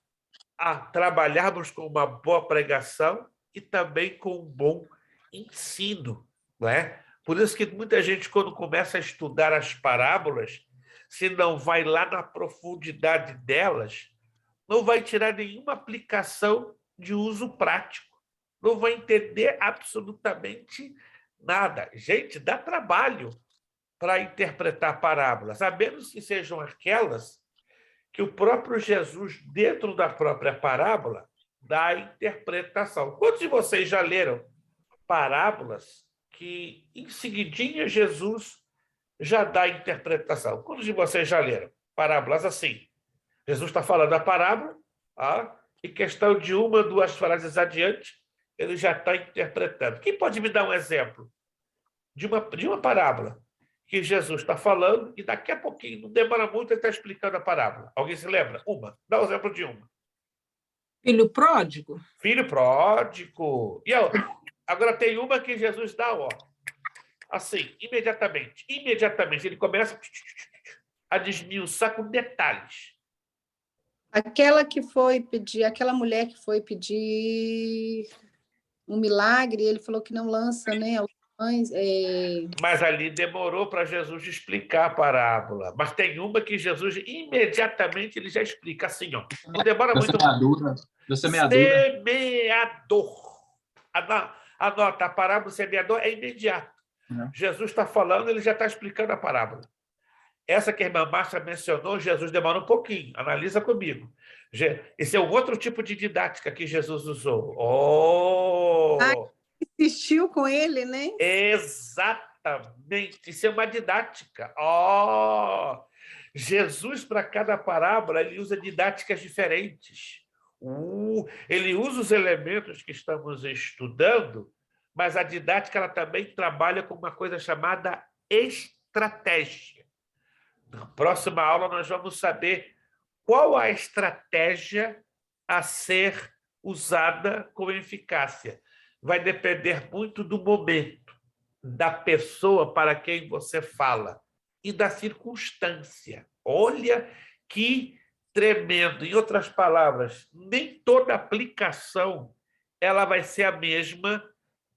a trabalharmos com uma boa pregação e também com um bom ensino, não é? Por isso que muita gente, quando começa a estudar as parábolas, se não vai lá na profundidade delas, não vai tirar nenhuma aplicação de uso prático. Não vai entender absolutamente nada. Gente, dá trabalho para interpretar parábolas, a menos que sejam aquelas que o próprio Jesus, dentro da própria parábola, dá a interpretação. Quantos de vocês já leram parábolas que, em seguidinha, Jesus já dá a interpretação? Quantos de vocês já leram parábolas assim? Jesus está falando a parábola, e questão de uma, duas frases adiante, ele já está interpretando. Quem pode me dar um exemplo de uma parábola que Jesus está falando e daqui a pouquinho, não demora muito, ele está explicando a parábola? Alguém se lembra? Uma. Dá um exemplo de uma. Filho pródigo? Filho pródigo. E agora tem uma que Jesus dá, assim, imediatamente. Imediatamente, ele começa a desmiuçar com detalhes. Aquela mulher que foi pedir um milagre, ele falou que não lança, né? Mas ali demorou para Jesus explicar a parábola. Mas tem uma que Jesus imediatamente ele já explica assim, não demora muito. Da semeadura. Semeador. Anota, a parábola do semeador é imediato. Jesus está falando, ele já está explicando a parábola. Essa que a irmã Márcia mencionou, Jesus demora um pouquinho. Analisa comigo. Esse é um outro tipo de didática que Jesus usou. Insistiu com ele, né? Exatamente. Isso é uma didática. Jesus, para cada parábola, ele usa didáticas diferentes. Ele usa os elementos que estamos estudando, mas a didática ela também trabalha com uma coisa chamada estratégia. Na próxima aula, nós vamos saber qual a estratégia a ser usada com eficácia. Vai depender muito do momento, da pessoa para quem você fala e da circunstância. Olha que tremendo. Em outras palavras, nem toda aplicação ela vai ser a mesma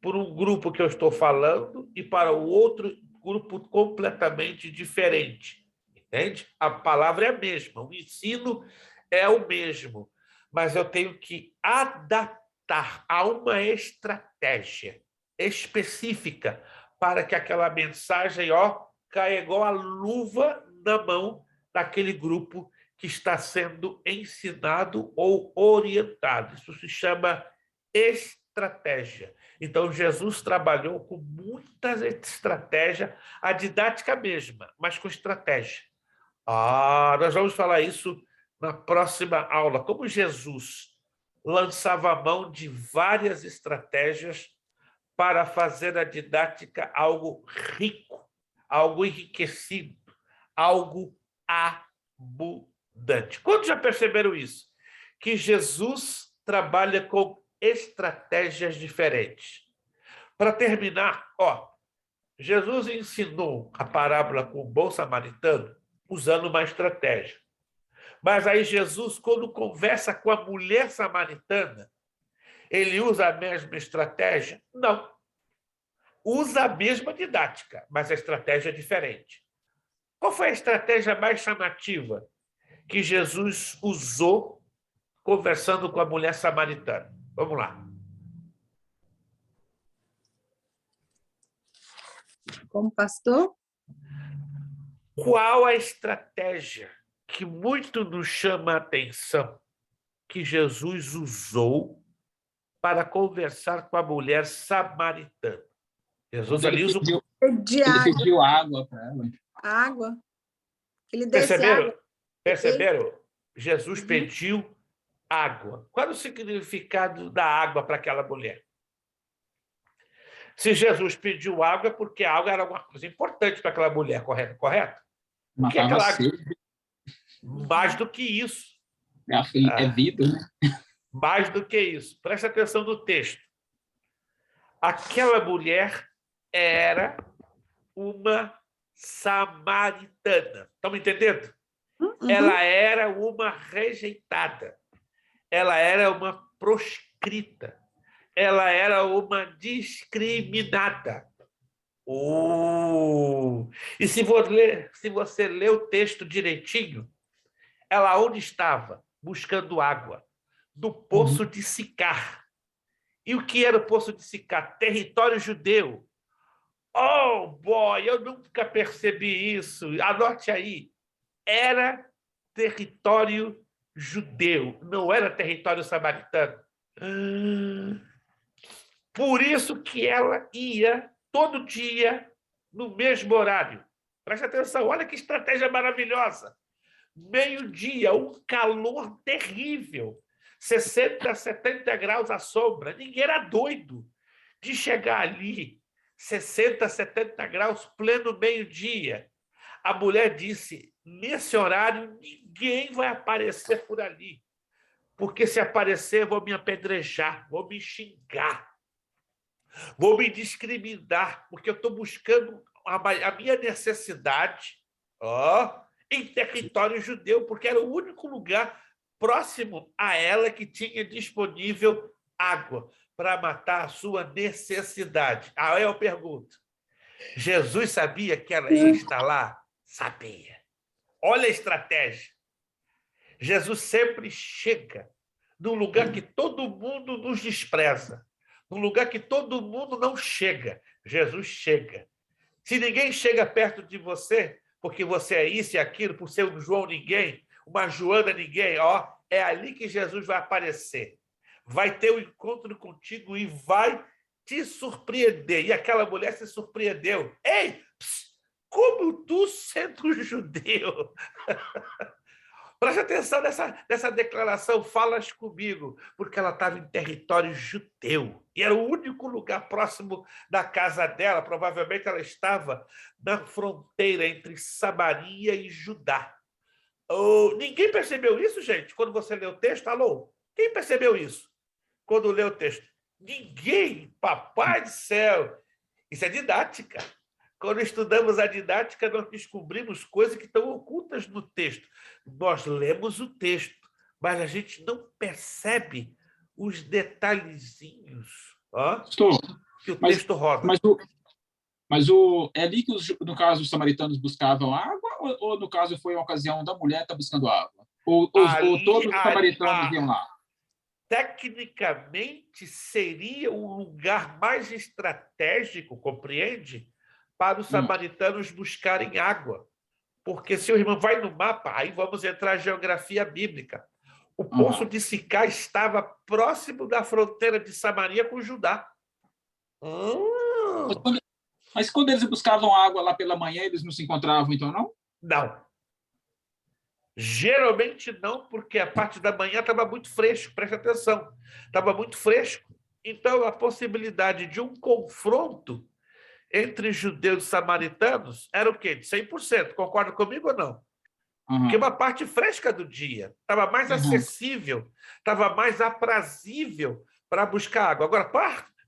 por um grupo que eu estou falando e para o outro grupo completamente diferente. Entende? A palavra é a mesma, o ensino é o mesmo, mas eu tenho que adaptar a uma estratégia específica para que aquela mensagem caia igual a luva na mão daquele grupo que está sendo ensinado ou orientado. Isso se chama estratégia. Então, Jesus trabalhou com muitas estratégias, a didática mesma, mas com estratégia. Nós vamos falar isso na próxima aula. Como Jesus lançava a mão de várias estratégias para fazer a didática algo rico, algo enriquecido, algo abundante. Quantos já perceberam isso? Que Jesus trabalha com estratégias diferentes. Para terminar, Jesus ensinou a parábola com o bom samaritano usando uma estratégia. Mas aí Jesus, quando conversa com a mulher samaritana, ele usa a mesma estratégia? Não. Usa a mesma didática, mas a estratégia é diferente. Qual foi a estratégia mais chamativa que Jesus usou conversando com a mulher samaritana? Vamos lá. Como pastor? Qual a estratégia que muito nos chama a atenção que Jesus usou para conversar com a mulher samaritana? Jesus ali usa ele pediu água para ela. Água. Ele desce água. Perceberam? Jesus pediu água. Qual era o significado da água para aquela mulher? Se Jesus pediu água, é porque a água era uma coisa importante para aquela mulher, correto? Porque aquela água... Mais do que isso. É vida, né? Mais do que isso. Presta atenção no texto. Aquela mulher era uma samaritana. Estão me entendendo? Ela era uma rejeitada. Ela era uma proscrita. Ela era uma discriminada. E se você ler o texto direitinho, ela onde estava? Buscando água, do poço de Sicar. E o que era o poço de Sicar? Território judeu. Oh, boy, eu nunca percebi isso. Anote aí. Era território judeu, não era território samaritano. Por isso que ela ia todo dia no mesmo horário. Preste atenção, olha que estratégia maravilhosa. Meio-dia, um calor terrível, 60, 70 graus à sombra. Ninguém era doido de chegar ali, 60, 70 graus, pleno meio-dia. A mulher disse, nesse horário, ninguém vai aparecer por ali, porque se aparecer, vou me apedrejar, vou me xingar, vou me discriminar, porque eu estou buscando a minha necessidade em território judeu, porque era o único lugar próximo a ela que tinha disponível água para matar a sua necessidade. Aí eu pergunto, Jesus sabia que ela ia estar lá? Sabia. Olha a estratégia. Jesus sempre chega num lugar que todo mundo nos despreza, num lugar que todo mundo não chega. Jesus chega. Se ninguém chega perto de você, porque você é isso e aquilo, por ser um João ninguém, uma Joana ninguém, é ali que Jesus vai aparecer. Vai ter um encontro contigo e vai te surpreender. E aquela mulher se surpreendeu. Ei, como tu sendo judeu? Preste atenção nessa declaração, falas comigo, porque ela estava em território judeu. E era o único lugar próximo da casa dela. Provavelmente ela estava na fronteira entre Samaria e Judá. Ninguém percebeu isso, gente, quando você lê o texto? Alô? Quem percebeu isso quando lê o texto? Ninguém, papai do céu. Isso é didática. Quando estudamos a didática, nós descobrimos coisas que estão ocultas no texto. Nós lemos o texto, mas a gente não percebe os detalhezinhos que o texto roda. É ali que, no caso, os samaritanos buscavam água, ou no caso foi uma ocasião da mulher estar buscando água? Ou todos os samaritanos iam lá? Tecnicamente, seria um lugar mais estratégico, compreende? Para os samaritanos buscarem água. Porque se o irmão vai no mapa, aí vamos entrar em geografia bíblica. O poço de Sicá estava próximo da fronteira de Samaria com Judá. Mas quando eles buscavam água lá pela manhã, eles não se encontravam, então, não? Não. Geralmente não, porque a parte da manhã estava muito fresco, preste atenção. Estava muito fresco. Então, a possibilidade de um confronto entre judeus e samaritanos era o quê? De 100%. Concorda comigo ou não? Porque uma parte fresca do dia estava mais acessível, estava mais aprazível para buscar água. Agora,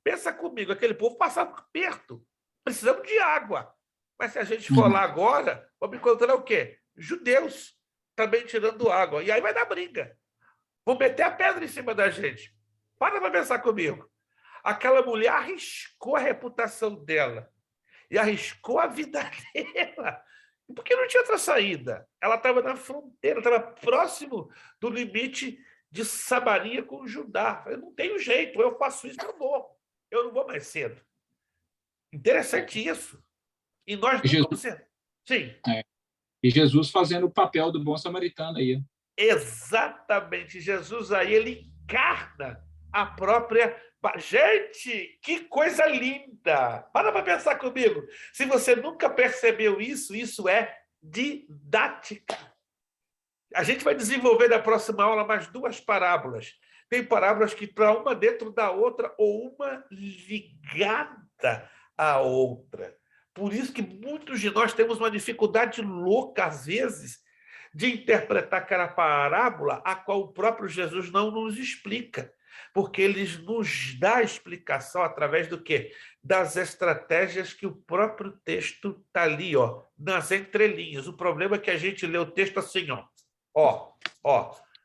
pensa comigo, aquele povo passava perto. Precisamos de água. Mas se a gente for lá agora, vamos encontrar o quê? Judeus também tirando água. E aí vai dar briga. Vão meter a pedra em cima da gente. Para pensar comigo. Aquela mulher arriscou a reputação dela e arriscou a vida dela, porque não tinha outra saída. Ela estava na fronteira, estava próximo do limite de Samaria com Judá. Eu não tenho jeito, eu faço isso, eu não vou mais cedo. Interessante isso. E nós não vamos ser. Sim. E Jesus fazendo o papel do bom samaritano aí. Exatamente. Jesus aí, ele encarna a própria... Gente, que coisa linda! Para pensar comigo. Se você nunca percebeu isso, isso é didática. A gente vai desenvolver na próxima aula mais 2 parábolas. Tem parábolas que para uma dentro da outra ou uma ligada à outra. Por isso que muitos de nós temos uma dificuldade louca, às vezes, de interpretar aquela parábola a qual o próprio Jesus não nos explica. Porque ele nos dá a explicação através do quê? Das estratégias que o próprio texto está ali, nas entrelinhas. O problema é que a gente lê o texto assim,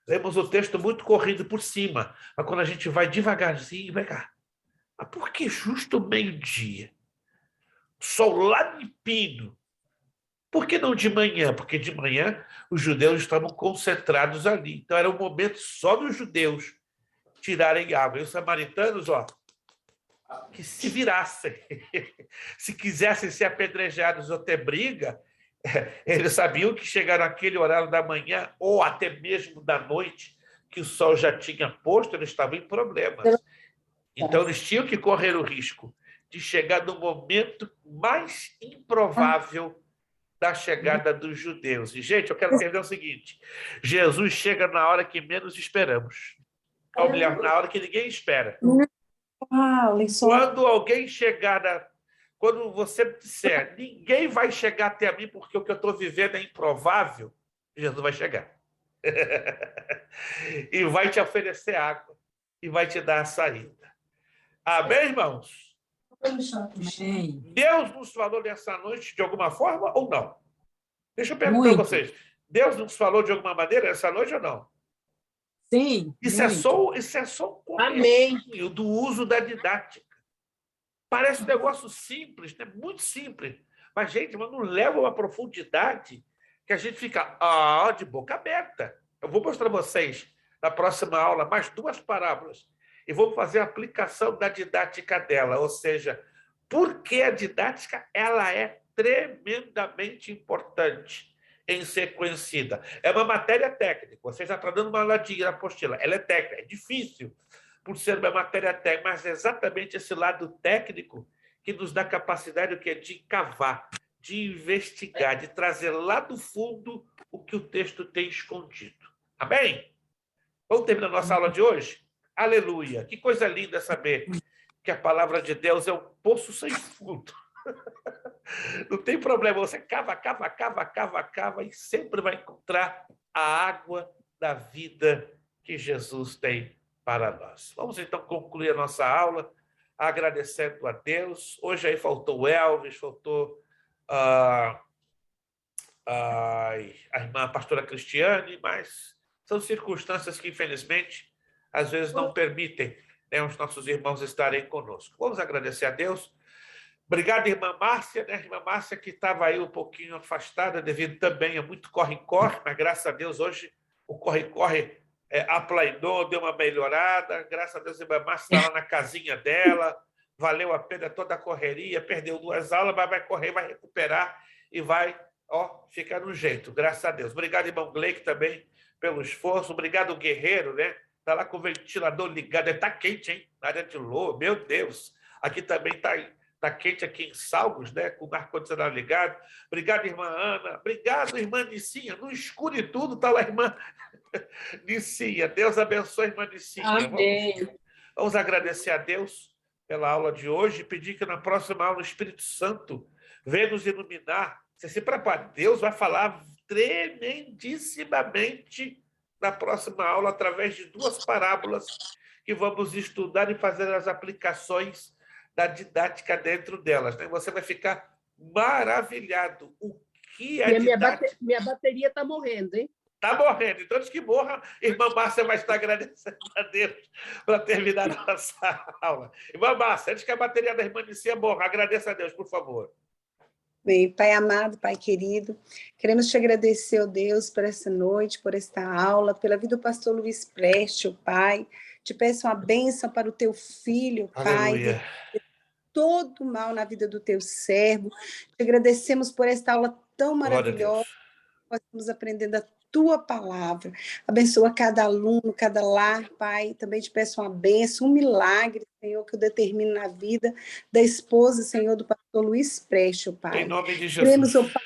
lemos o texto muito corrido por cima, mas quando a gente vai devagarzinho, vai cá. Mas por que justo meio-dia? sol lá de pino. Por que não de manhã? Porque de manhã os judeus estavam concentrados ali. Então era um momento só dos judeus tirarem água. E os samaritanos, que se virassem. Se quisessem ser apedrejados ou ter briga, eles sabiam que chegaram aquele horário da manhã ou até mesmo da noite, que o sol já tinha posto, eles estavam em problemas. Então, eles tinham que correr o risco de chegar no momento mais improvável da chegada dos judeus. E, gente, eu quero entender o seguinte: Jesus chega na hora que menos esperamos. Ou melhor, na hora que ninguém espera. Quando alguém chegar, quando você disser, ninguém vai chegar até mim porque o que eu estou vivendo é improvável, Jesus vai chegar. E vai te oferecer água. E vai te dar a saída. Amém, irmãos? Amém. Deus nos falou nessa noite de alguma forma ou não? Deixa eu perguntar a vocês. Deus nos falou de alguma maneira essa noite ou não? Sim. Isso é só um comecinho do uso da didática. Parece um negócio simples, né? Muito simples. Mas, gente, não leva a uma profundidade que a gente fica de boca aberta. Eu vou mostrar a vocês, na próxima aula, mais 2 parábolas. E vamos fazer a aplicação da didática dela. Ou seja, por que a didática ela é tremendamente importante em ser conhecida. É uma matéria técnica. Você já está dando uma olhadinha na apostila. Ela é técnica, é difícil por ser uma matéria técnica, mas é exatamente esse lado técnico que nos dá capacidade de cavar, de investigar, de trazer lá do fundo o que o texto tem escondido. Amém? Vamos terminar nossa aula de hoje? Aleluia! Que coisa linda saber que a palavra de Deus é um poço sem fundo. Não tem problema, você cava e sempre vai encontrar a água da vida que Jesus tem para nós. Vamos então concluir a nossa aula agradecendo a Deus. Hoje aí faltou o Elvis, faltou a irmã pastora Cristiane, mas são circunstâncias que, infelizmente, às vezes não permitem, né, os nossos irmãos estarem conosco. Vamos agradecer a Deus. Obrigado, irmã Márcia, né? Irmã Márcia, que estava aí um pouquinho afastada, devido também a muito corre-corre, mas graças a Deus hoje o corre-corre aplainou, deu uma melhorada. Graças a Deus, a irmã Márcia está lá na casinha dela, valeu a pena toda a correria, perdeu 2 aulas, mas vai correr, vai recuperar e vai ficar no jeito, graças a Deus. Obrigado, irmão Gleick, também, pelo esforço. Obrigado, Guerreiro, né? Está lá com o ventilador ligado. Está quente, hein? Na área de Lô, meu Deus. Aqui também está quente aqui em Salgos, né? Com o ar-condicionado ligado. Obrigado, irmã Ana. Obrigado, irmã Nicinha. No escuro e tudo, está lá a irmã Nicinha. Deus abençoe a irmã Nicinha. Amém. Vamos agradecer a Deus pela aula de hoje e pedir que na próxima aula o Espírito Santo venha nos iluminar. Você se prepara. Deus vai falar tremendissimamente na próxima aula através de 2 parábolas que vamos estudar e fazer as aplicações da didática dentro delas, né? Você vai ficar maravilhado. O que é didática? Minha bateria está morrendo, hein? Está morrendo. Então, antes que morra, irmã Márcia vai estar agradecendo a Deus para terminar a nossa aula. Irmã Márcia, antes que a bateria da irmã Nicia morra, agradeça a Deus, por favor. Bem, Pai amado, Pai querido, queremos te agradecer, ó Deus, por essa noite, por esta aula, pela vida do pastor Luiz Preste, Pai. Te peço uma bênção para o teu filho, Aleluia. Pai. Todo mal na vida do teu servo. Te agradecemos por esta aula tão maravilhosa. Nós estamos aprendendo a tua palavra. Abençoa cada aluno, cada lar, Pai. Também te peço uma bênção, um milagre, Senhor, que eu determino na vida da esposa, Senhor, do pastor Luiz Preste, Pai. Em nome de Jesus. Cremos, ó Pai,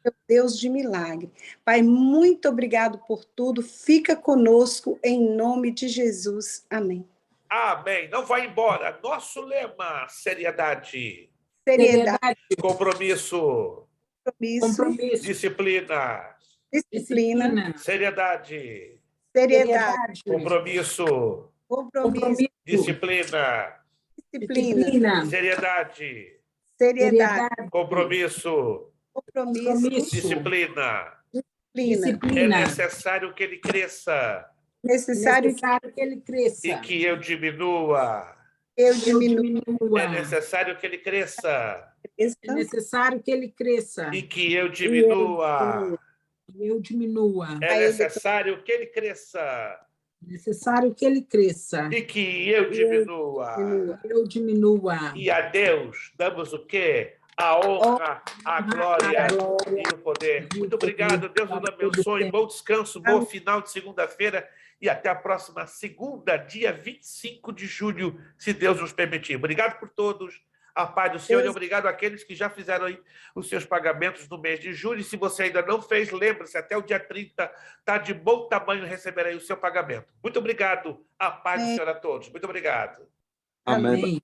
meu Deus de milagre. Pai, muito obrigado por tudo. Fica conosco, em nome de Jesus. Amém. Amém. Não vai embora. Nosso lema: seriedade. Seriedade. Compromisso. Compromisso. Disciplina. Seriedade. Compromisso. Disciplina. Seriedade. Compromisso. Disciplina. É necessário que ele cresça. Que ele cresça. E que eu diminua. Eu diminuo. É necessário que ele cresça. É necessário que ele cresça. e que eu diminua. E eu diminua. É necessário que ele cresça É necessário que ele cresça. e que eu diminua. Eu diminua. E a Deus damos o quê? A honra, a glória e o poder. Muito obrigado. Deus nos abençoe. Bom descanso, bom final de segunda-feira e até a próxima segunda, dia 25 de julho, se Deus nos permitir. Obrigado por todos. A paz do Senhor e obrigado àqueles que já fizeram aí os seus pagamentos no mês de julho. E se você ainda não fez, lembre-se, até o dia 30 está de bom tamanho receber aí o seu pagamento. Muito obrigado. A paz do Senhor a todos. Muito obrigado. Amém.